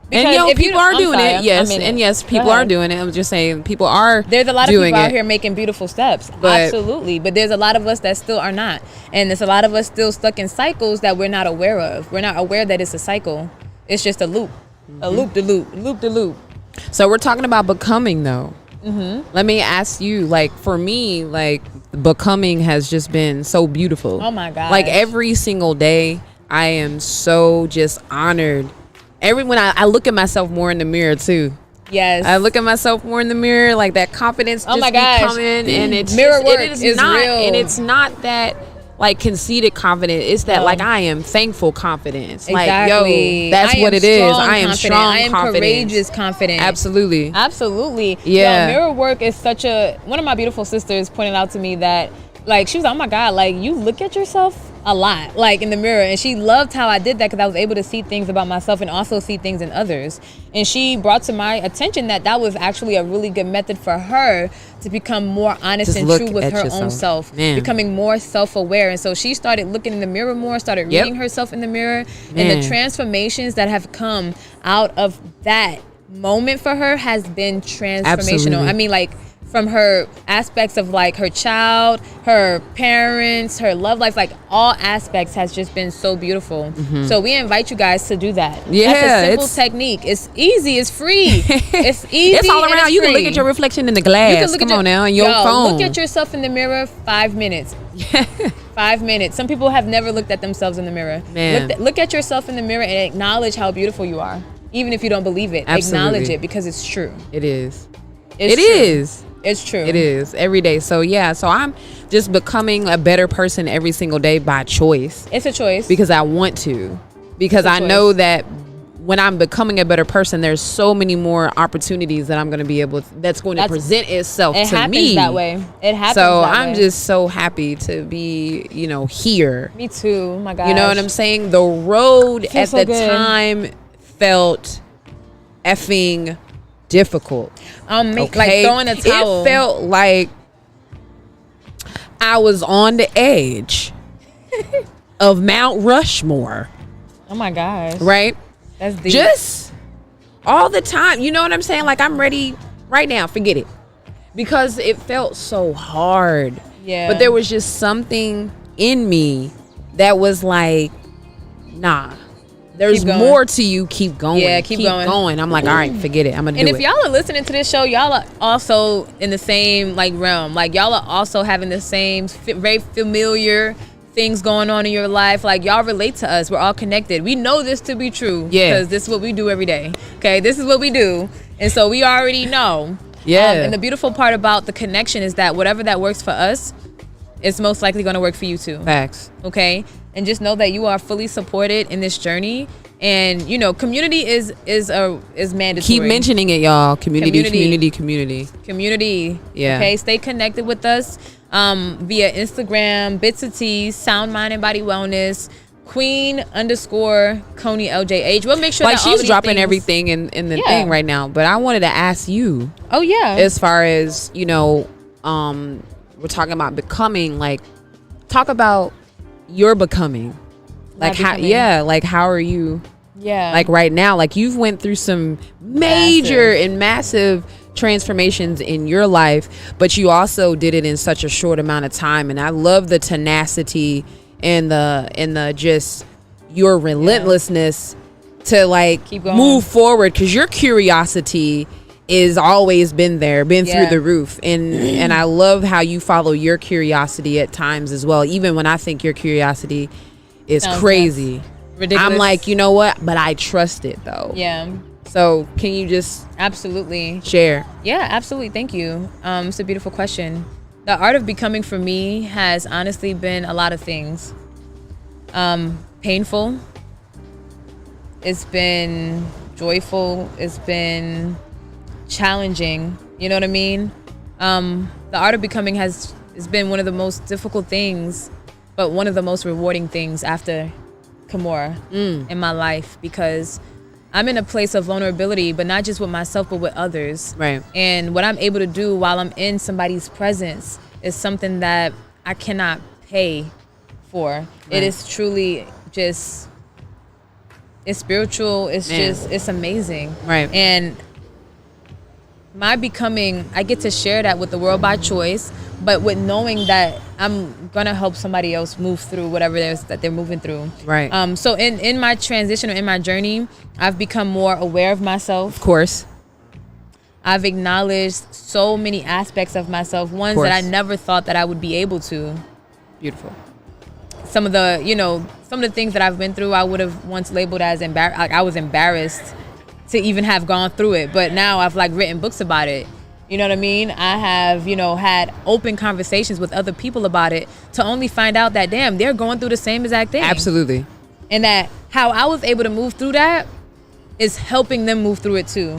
Because and people are doing it, yes, and yes, people are doing it. I'm just saying, people are. There's a lot of people out here making beautiful steps, absolutely. But there's a lot of us that still are not, and there's a lot of us still stuck in cycles that we're not aware of. We're not aware that it's a cycle. It's just a loop, a loop de loop, loop de loop. So we're talking about becoming, though. Let me ask you, like, for me, like, becoming has just been so beautiful. Oh my God! Like every single day, I am so just honored. When I look at myself more in the mirror too. Yes. I look at myself more in the mirror, like that confidence just be coming, and it's mirror work is not real. And it's not that like conceited confidence. It's that like I am thankful confidence. Exactly. Like, yo, that's what it is. I am confident. strong I am confidence. Courageous confident. Absolutely. Absolutely. Yeah. Yo, mirror work is such a, one of my beautiful sisters pointed out to me that, like, she was like, oh my God, like, you look at yourself a lot, like, in the mirror. And she loved how I did that, because I was able to see things about myself and also see things in others. And she brought to my attention that was actually a really good method for her to become more honest and true with her own self, becoming more self-aware. And so she started looking in the mirror more, started reading herself in the mirror, and the transformations that have come out of that moment for her has been transformational. Absolutely. I mean, like, from her aspects of like her child, her parents, her love life, like all aspects has just been so beautiful. So we invite you guys to do that. Yeah, that's a simple technique. It's easy. It's free. It's easy. It's all around. You can look at your reflection in the glass. Come on now, on your phone. Look at yourself in the mirror 5 minutes. 5 minutes. Some people have never looked at themselves in the mirror. Look at yourself in the mirror and acknowledge how beautiful you are. Even if you don't believe it, acknowledge it, because it's true. It is. It's true. It is every day. So yeah, so I'm just becoming a better person every single day by choice. It's a choice. Because I want to. Because I know that when I'm becoming a better person, there's so many more opportunities that I'm going to be able to, that's going to present itself to me. It happens that way. It happens so that I'm way. just so happy to be, here. Me too. Oh my gosh. You know what I'm saying? The road at the time felt effing difficult. Like throwing a towel. It felt like I was on the edge of Mount Rushmore. Oh my gosh. Right? That's deep. Just all the time. You know what I'm saying? Like, I'm ready right now. Forget it. Because it felt so hard. Yeah. But there was just something in me that was like, nah. There's more to you. Keep going. Yeah, keep going. I'm like, all right, forget it. I'm gonna do it. And if y'all are listening to this show, y'all are also in the same like realm. Like, y'all are also having the same very familiar things going on in your life, like y'all relate to us. We're all connected. We know this to be true because this is what we do every day. Okay, this is what we do, and so we already know. And the beautiful part about the connection is that whatever that works for us, it's most likely going to work for you too. Facts. Okay, and just know that you are fully supported in this journey. And you know, community is mandatory. Keep mentioning it, y'all. Community. Yeah. Okay, stay connected with us via Instagram, Bits of Tea, Sound Mind and Body Wellness, Queen_Coney LJH. We'll make sure like that she's all of dropping things, everything in the thing right now. But I wanted to ask you. Oh yeah. As far as you know, we're talking about becoming. Like, talk about your becoming. Like how? Yeah. Like how are you? Yeah. Like right now, like you've went through some major and massive transformations in your life, but you also did it in such a short amount of time. And I love the tenacity and the just your relentlessness to like keep going, move forward, because your curiosity is always been through the roof. And I love how you follow your curiosity at times as well, even when I think your curiosity is crazy. Ridiculous. I'm like, you know what? But I trust it though. Yeah. So can you just absolutely share? Yeah, absolutely. Thank you. It's a beautiful question. The art of becoming for me has honestly been a lot of things. Painful. It's been joyful. It's been challenging. You know what I mean? The art of becoming has been one of the most difficult things, but one of the most rewarding things after Kimora in my life, because I'm in a place of vulnerability, but not just with myself, but with others. Right. And what I'm able to do while I'm in somebody's presence is something that I cannot pay for. Right. It is truly just, it's spiritual. It's it's amazing. Right. And my becoming, I get to share that with the world by choice, but with knowing that I'm gonna help somebody else move through whatever it is that they're moving through. Right. So in my transition or in my journey, I've become more aware of myself. Of course. I've acknowledged so many aspects of myself, ones that I never thought that I would be able to. Beautiful. Some of the things that I've been through, I would have once labeled as like I was embarrassed to even have gone through it, but now I've like written books about it. You know what I mean? I have, had open conversations with other people about it, to only find out that, damn, they're going through the same exact thing. Absolutely. And that how I was able to move through that is helping them move through it too.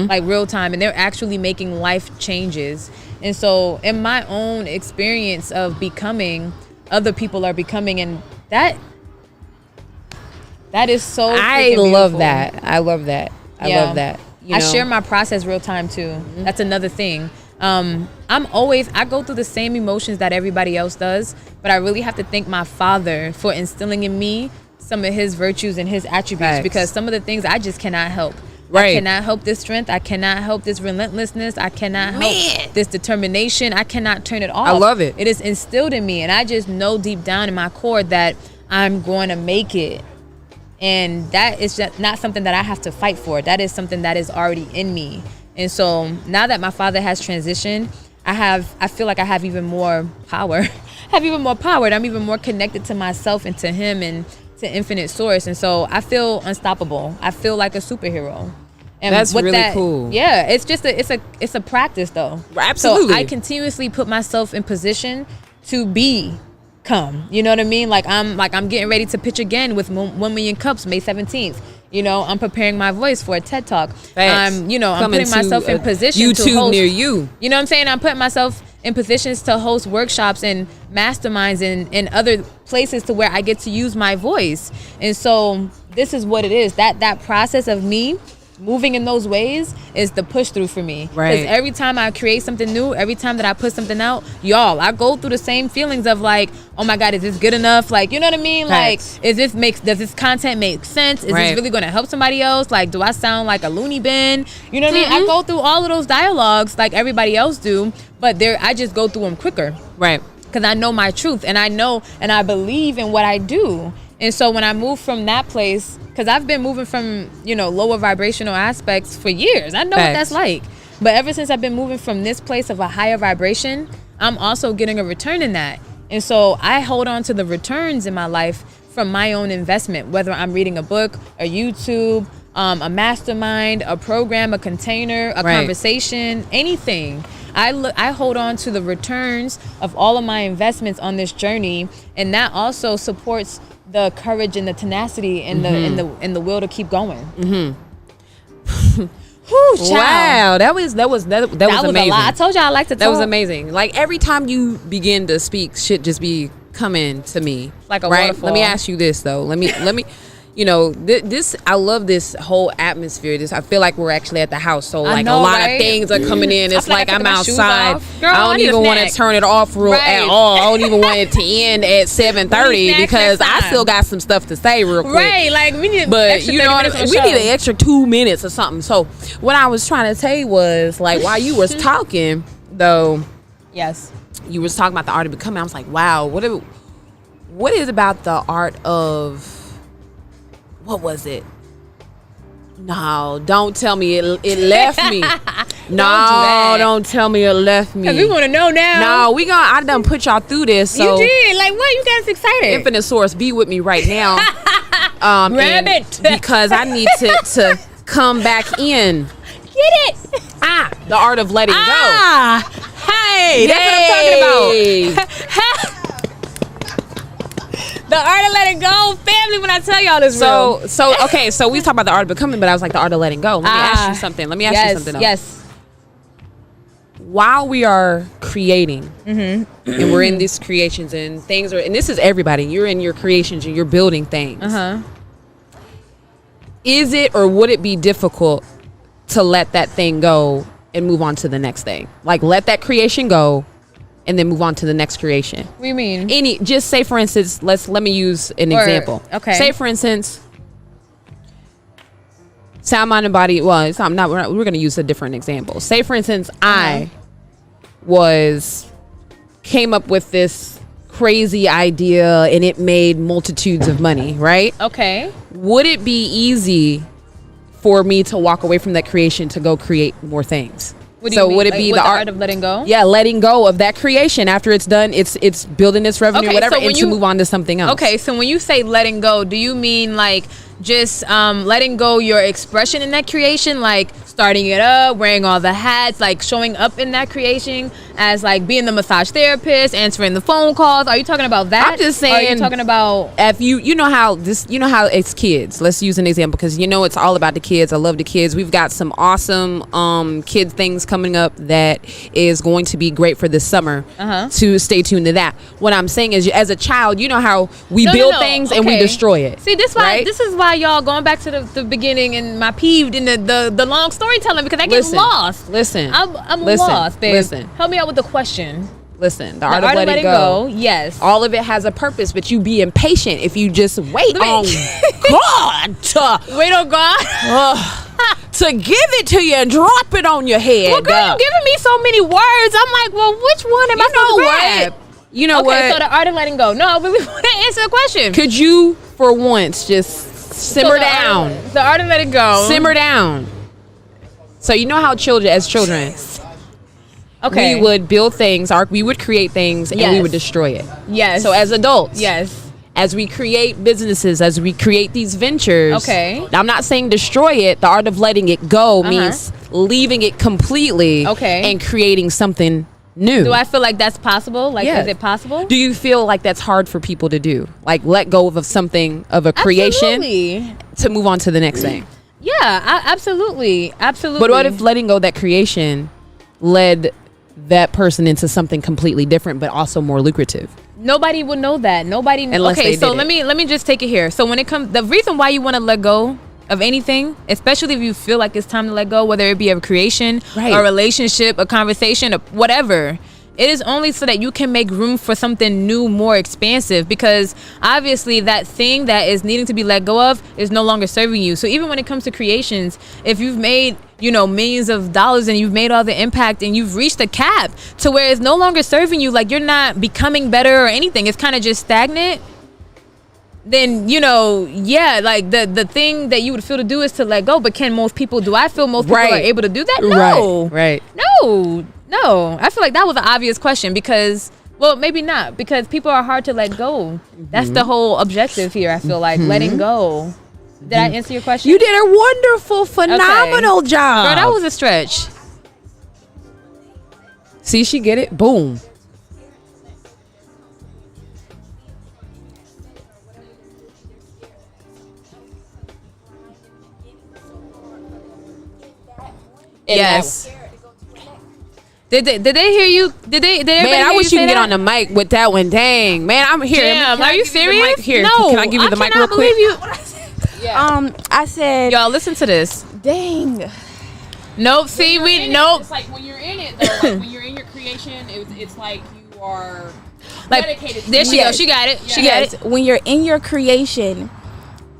Like real time. And they're actually making life changes. And so in my own experience of becoming, other people are becoming, and that is so I love that. I love that. I love that. I share my process real time too. That's another thing. I go through the same emotions that everybody else does, but I really have to thank my father for instilling in me some of his virtues and his attributes. Because some of the things I just cannot help. Right. I cannot help this strength. I cannot help this relentlessness. I cannot help this determination. I cannot turn it off. I love it. It is instilled in me, and I just know deep down in my core that I'm going to make it. And that is just not something that I have to fight for. That is something that is already in me. And so now that my father has transitioned, I feel like I have even more power. And I'm even more connected to myself and to him and to infinite source. And so I feel unstoppable. I feel like a superhero. And that's really cool. Yeah, it's just it's a practice though. Absolutely. So I continuously put myself in position to become. You know what I mean? I'm getting ready to pitch again with 1 Million Cups May 17th. I'm preparing my voice for a TED Talk. I'm putting myself in position to host near you. You know what I'm saying? I'm putting myself in positions to host workshops and masterminds and other places to where I get to use my voice. And so this is what it is. That process of me moving in those ways is the push through for me. Right. Because every time I create something new, every time that I put something out, y'all, I go through the same feelings of like, oh my God, is this good enough? Like, you know what I mean? Facts. Like, does this content make sense? Is this really going to help somebody else? Like, do I sound like a loony bin? You know what I mean? I go through all of those dialogues like everybody else do, but I just go through them quicker. Right. Because I know my truth, and I know and I believe in what I do. And so when I move from that place, because I've been moving from, lower vibrational aspects for years. I know what that's like. But ever since I've been moving from this place of a higher vibration, I'm also getting a return in that. And so I hold on to the returns in my life from my own investment, whether I'm reading a book, a YouTube, a mastermind, a program, a container, a conversation, anything. I hold on to the returns of all of my investments on this journey, and that also supports the courage and the tenacity and the will to keep going. Wow, that was amazing. A lot. I told you I like to talk. That was amazing. Like every time you begin to speak, shit just be coming to me like a waterfall. Let me ask you this though. Let me. You know, this I love this whole atmosphere. I feel like we're actually at the house. So like a lot of things are coming in. It's like I'm outside. Girl, I don't even want to turn it off at all. I don't even want it to end at 7:30 because I still got some stuff to say real quick. Right, like we need but you know what I mean? We need an extra 2 minutes or something. So what I was trying to say was like while you was talking though, yes, you was talking about the art of becoming. I was like, wow, what is about the art of what was it? No, don't tell me it left me. No, don't tell me it left me. Cause we want to know now. No, I done put y'all through this. So you did. Like what? You guys excited? Infinite Source, be with me right now. Grab it because I need to come back in. Get it? The art of letting go. Hey, that's what I'm talking about. The art of letting go, family. When I tell y'all this, okay. So we talk about the art of becoming, but I was like the art of letting go. Let me ask you something. Yes. While we are creating, and we're in these creations, and things are, and this is everybody. You're in your creations and you're building things. Is it or would it be difficult to let that thing go and move on to the next thing? Like let that creation go and then move on to the next creation. What do you mean? Just say for instance, let me use an example. Okay. Say for instance, sound, mind, and body. Well, it's not. We're going to use a different example. Say for instance, I came up with this crazy idea and it made multitudes of money. Right? Okay. Would it be easy for me to walk away from that creation to go create more things? Would it be the art of letting go? Yeah, letting go of that creation after it's done. It's building its revenue, whatever, and to move on to something else. Okay, so when you say letting go, do you mean like just letting go your expression in that creation, like starting it up, wearing all the hats, like showing up in that creation as like being the massage therapist, answering the phone calls? Are you talking about that? I'm just saying. Or are you talking about if you know how it's kids. Let's use an example because it's all about the kids. I love the kids. We've got some awesome kid things coming up that is going to be great for this summer. To stay tuned to that. What I'm saying is, as a child, you know how we build things and we destroy it. See, this is why y'all going back to the beginning and my peeved in the long storytelling because I get lost. I'm lost, babe. Help me out with the question. Listen, the art of letting go. Yes. All of it has a purpose, but you be impatient if you just wait on God. Wait on God. To give it to you and drop it on your head. Well, girl, you giving me so many words. I'm like, well, which one am I supposed to grab? You know what? Okay, so the art of letting go. No, I really want to answer the question. Could you, for once, just simmer down? The art of letting go. Simmer down. So you know how as children, we would build things, we would create things, and we would destroy it. Yes. So as adults, as we create businesses, as we create these ventures, I'm not saying destroy it. The art of letting it go means leaving it completely and creating something new. Do I feel like that's possible? Like, is it possible? Do you feel like that's hard for people to do? Like, let go of something, of a creation to move on to the next thing? Yeah, absolutely. But what if letting go of that creation led that person into something completely different, but also more lucrative? Nobody would know that. Nobody. Unless okay, so let me just take it here. So when it comes, the reason why you want to let go of anything, especially if you feel like it's time to let go, whether it be a creation, a relationship, a conversation, or whatever, it is only so that you can make room for something new, more expansive, because obviously that thing that is needing to be let go of is no longer serving you. So even when it comes to creations, if you've made millions of dollars and you've made all the impact and you've reached a cap to where it's no longer serving you, like you're not becoming better or anything, it's kind of just stagnant, then like the thing that you would feel to do is to let go. But can most people? Do I feel most people are able to do that? No. Right. No. I feel like that was an obvious question, because Well, maybe not, because people are hard to let go. That's the whole objective here, I feel like. Letting go. Did I answer your question? You did a wonderful, phenomenal job. Girl, that was a stretch. See, she get it? Boom. Yes. Did they hear you? Did everybody Man, I wish you could get on the mic with that one. Dang, man, I'm here. Damn, are you serious? Here, no, can I give you the mic real quick? I said, y'all listen to this. dang. Nope. See, It's like when you're in it, though. Like when you're in your creation, it's like you are dedicated. There she goes. She got it. She got it. When you're in your creation,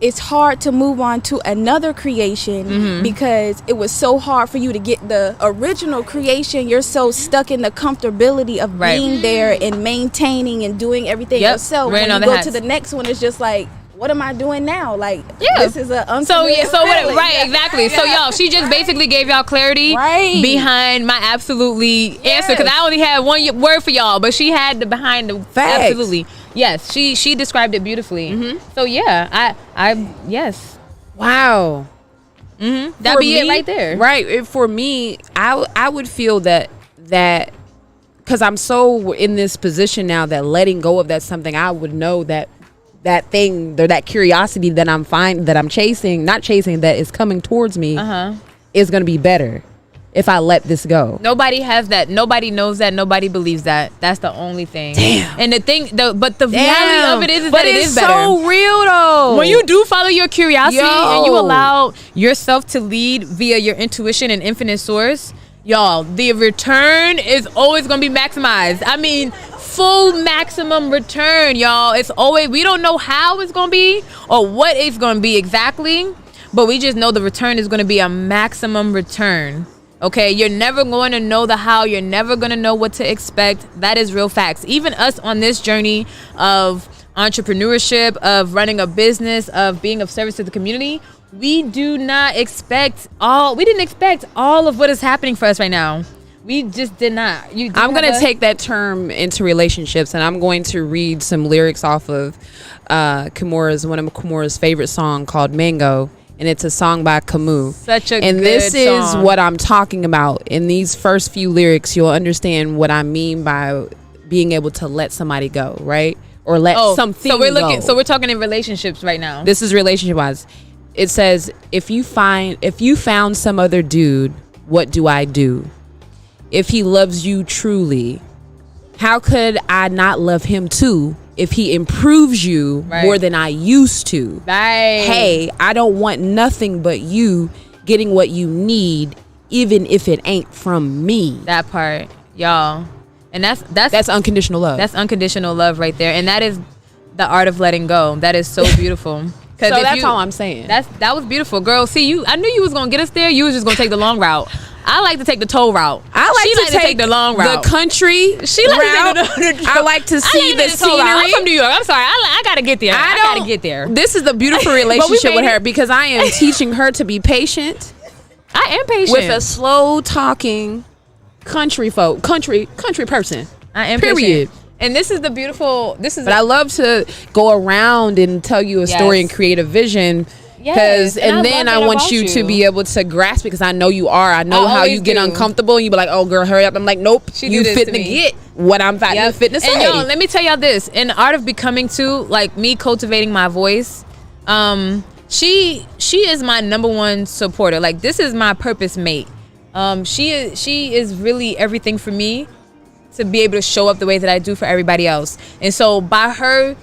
it's hard to move on to another creation because it was so hard for you to get the original creation. You're so stuck in the comfortability of being there and maintaining and doing everything yourself. When you go to the next one, it's just like, what am I doing now? Like, this is a unfamiliar feeling. Exactly. So y'all, she just basically gave y'all clarity behind my absolutely answer, because I only had one word for y'all, but she had the behind the facts. Absolutely. Yes, she described it beautifully. So yeah, I yes. Wow. That'd be it right there. Right. For me, I would feel that because I'm so in this position now that letting go of that's something I would know that thing or that curiosity that I'm chasing, not chasing, that is coming towards me is going to be better if I let this go. Nobody has that. Nobody knows that. Nobody believes that. That's the only thing. Damn. And the reality of it is that it is better. It's so real though. When you do follow your curiosity and you allow yourself to lead via your intuition and infinite source, y'all, the return is always going to be maximized. I mean, full maximum return, y'all. It's always, we don't know how it's going to be or what it's going to be exactly, but we just know the return is going to be a maximum return. Okay, you're never going to know the how. You're never going to know what to expect. That is real facts. Even us on this journey of entrepreneurship, of running a business, of being of service to the community, we didn't expect all of what is happening for us right now. We just did not. I'm going to take that term into relationships, and I'm going to read some lyrics off of one of Kimura's favorite song called Mango. And it's a song by Camus. Such a and good this is song. What I'm talking about. In these first few lyrics, you'll understand what I mean by being able to let somebody go, right? Or let something go. So we're talking in relationships right now. This is relationship-wise. It says, if you found some other dude, what do I do? If he loves you truly, how could I not love him too? If he improves you more than I used to. Hey, I don't want nothing but you getting what you need, even if it ain't from me. That part, y'all. And that's unconditional love. That's unconditional love right there. And that is the art of letting go. That is so beautiful. So that's all I'm saying. That was beautiful, girl. See, I knew you was gonna get us there. You was just gonna take the long route. I like to take the toll route. She like to take the long route. The country She like route. I like to see the scenery. I'm from New York. I'm sorry. I gotta get there. I gotta get there. This is the beautiful relationship with her because I am teaching her to be patient. I am patient with a slow talking country person. I am period. Patient. And this is the beautiful. But I love to go around and tell you a story and create a vision. And then I want you to be able to grasp it because I know you are. I know how you get uncomfortable and you be like, oh girl, hurry up. I'm like, nope, you fit to get what I'm fitting to say. And y'all, let me tell y'all this. In the art of becoming too, like me cultivating my voice, she is my number one supporter. Like this is my purpose mate. She is really everything for me to be able to show up the way that I do for everybody else. And so by her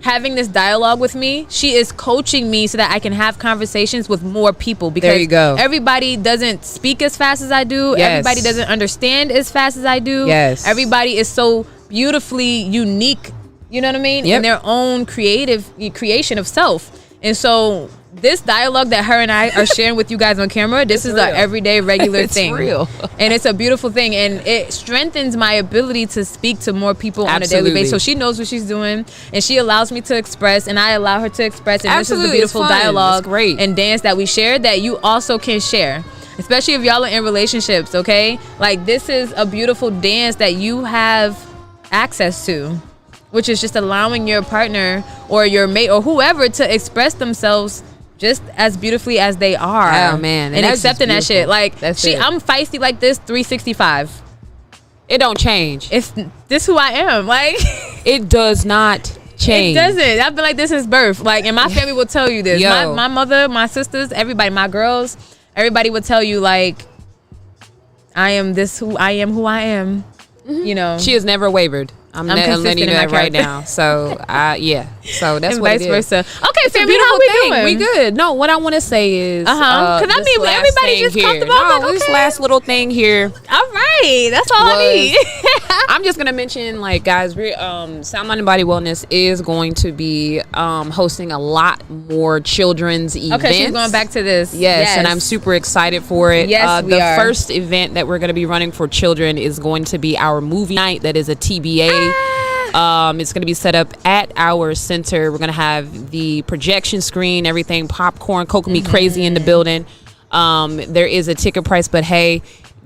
having this dialogue with me, she is coaching me so that I can have conversations with more people, because there you go. Everybody doesn't speak as fast as I do. Everybody doesn't understand as fast as I do. Everybody is so beautifully unique, you know what I mean, in their own creation of self. And so this dialogue that her and I are sharing with you guys on camera, this is an everyday regular thing. It's real. And it's a beautiful thing, and it strengthens my ability to speak to more people on a daily basis. So she knows what she's doing, and she allows me to express, and I allow her to express. And this is the beautiful dialogue and dance that we share that you also can share, especially if y'all are in relationships. Okay, like this is a beautiful dance that you have access to, which is just allowing your partner or your mate or whoever to express themselves just as beautifully as they are. Oh man, and accepting that shit. Like, I'm feisty like this 365. It don't change. It's this who I am. Like, it does not change. It doesn't. I've been like this since birth. Like, and my family will tell you this. My mother, my sisters, everybody, my girls, everybody would tell you, like, I am who I am. Mm-hmm. You know, she has never wavered. I'm letting you know that right now. So, yeah. So that's and what vice it is. versa. Okay, it's family, how we doing? We good. No, what I want to say is, because I mean, everybody's just comfortable. No, like, okay. This last little thing here. All right, that's all I need. I'm just gonna mention, like, guys, we're Sound Mind and Body Wellness is going to be hosting a lot more children's events. Okay, she's going back to this. Yes, and I'm super excited for it. Yes, we are. The first event that we're going to be running for children is going to be our movie night. That is a TBA. It's going to be set up at our center. We're going to have the projection screen, everything, popcorn, Coca Me Crazy in the building. There is a ticket price, but hey,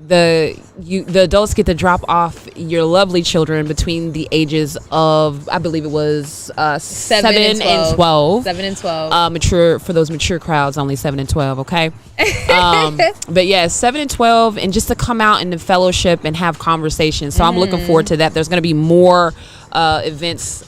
the adults get to drop off your lovely children between the ages of, I believe it was 7 and 12. 7 and 12. Mature, for those mature crowds, only 7 and 12. Okay. But yeah, 7 and 12, and just to come out and the fellowship and have conversations. So I'm looking forward to that. There's going to be more events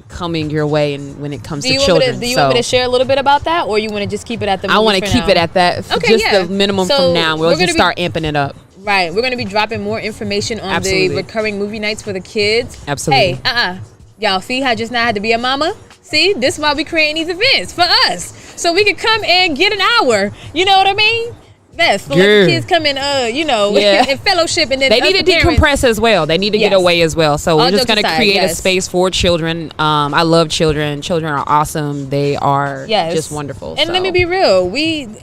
coming your way, and when it comes to children. Do you want me to share a little bit about that, or you want to just keep it at the? I want to keep it at that. Okay, just the minimum from now. We'll just start amping it up. Right, we're going to be dropping more information on the recurring movie nights for the kids. Absolutely. Hey, y'all see how just now I had to be a mama? See, this is why we creating these events for us, so we can come and get an hour. You know what I mean? Yes, so let the kids come in, and fellowship, and then they need to decompress as well. They need to get away as well. So we're just going to create a space for children. I love children. Children are awesome. They are just wonderful. And let me be real.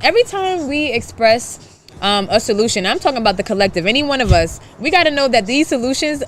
Every time we express a solution, I'm talking about the collective, any one of us, we got to know that these solutions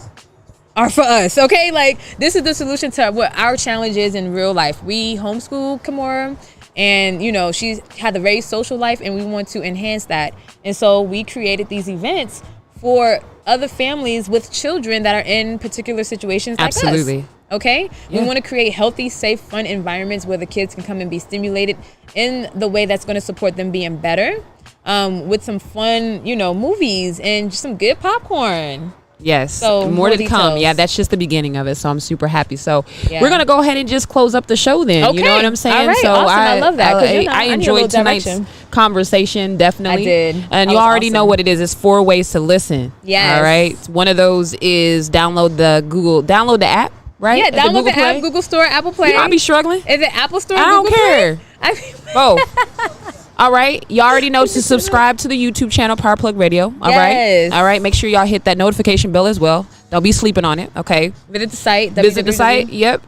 are for us, okay? Like, this is the solution to what our challenge is in real life. We homeschool Kimora, and she's had a very social life, and we want to enhance that. And so we created these events for other families with children that are in particular situations like us. Okay? Yeah. We want to create healthy, safe, fun environments where the kids can come and be stimulated in the way that's going to support them being better. With some fun, movies and just some good popcorn. Yes, so more to come. Yeah, that's just the beginning of it. So I'm super happy. So we're gonna go ahead and just close up the show then. Okay. You know what I'm saying? All right, so awesome. I love that. I enjoyed tonight's conversation. Definitely, I did. And you already know what it is. It's 4 ways to listen. Yes. All right. One of those is download the app. Right? Yeah, download the app, Google Store, Apple Play. You might be struggling. Is it Apple Store? I don't care. Both. All right. You already know to subscribe to the YouTube channel, Power Plug Radio. All right. Make sure y'all hit that notification bell as well. Don't be sleeping on it. Okay. Visit the site. Yep.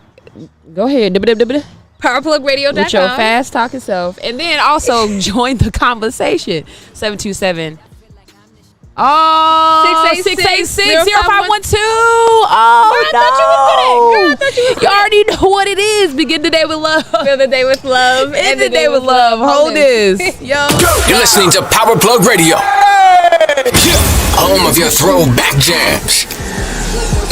Go ahead. PowerPlugRadio.com. With your fast talking self. And then also join the conversation. 727. Oh, 686-0512. Oh, no. Girl, you already know what it is. Begin the day with love. Fill the day with love. End the day with love. Hold this. Yo. You're listening to Power Plug Radio. Home of your throwback jams.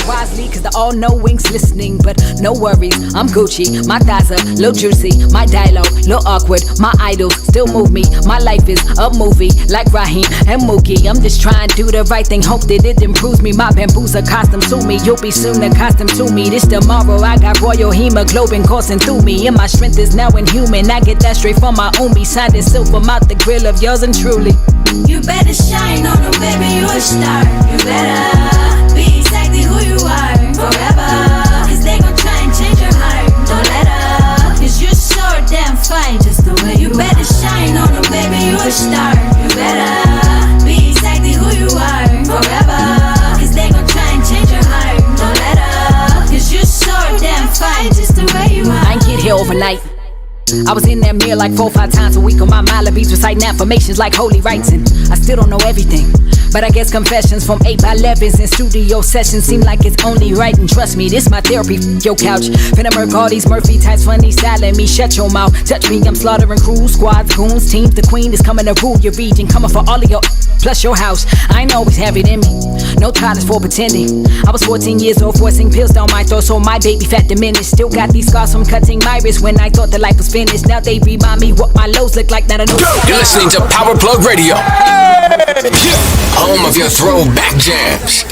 Wisely, cause the all-knowing's listening, but no worries, I'm Gucci, my thighs are little juicy, my dialogue, little awkward, my idols still move me, my life is a movie, like Raheem and Mookie, I'm just trying to do the right thing, hope that it improves me, my bamboos are custom to me, you'll be soon accustomed to me, this tomorrow, I got royal hemoglobin coursing through me, and my strength is now inhuman, I get that straight from my own, signed in silver, mouth the grill of yours and truly. You better shine on them, baby, you a star, you better be exactly who you are forever, cause they gon' try and change your heart. Don't let up, cause you're so damn fine just the way you better shine on them, baby, you a star. You better be exactly who you are forever, cause they gon' try and change your heart. Don't let up, cause you're so damn fine just the way you are. I ain't get here overnight. I was in that mirror like 4 or 5 times a week on my Malibis, reciting affirmations like holy rites, and I still don't know everything. But I guess confessions from 8x11s and studio sessions seem like it's only right. And trust me, this my therapy. Your couch, finna murk all these Murphy types, funny styling me. Shut your mouth, touch me, I'm slaughtering crews, squads, goons, teams. The queen is coming to rule your region, coming for all of your. plus your house. I ain't always have it in me. No tolerance for pretending. I was 14 years old, forcing pills down my throat, so my baby fat diminished. Still got these scars from cutting my wrist when I thought that life was finished. Now they remind me what my lows look like. That I know. You're listening to Power Plug Radio, home of your throwback jams.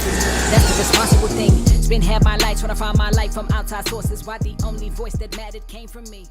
That's the responsible thing. Spend half my life trying to find my life from outside sources. Why the only voice that mattered came from me.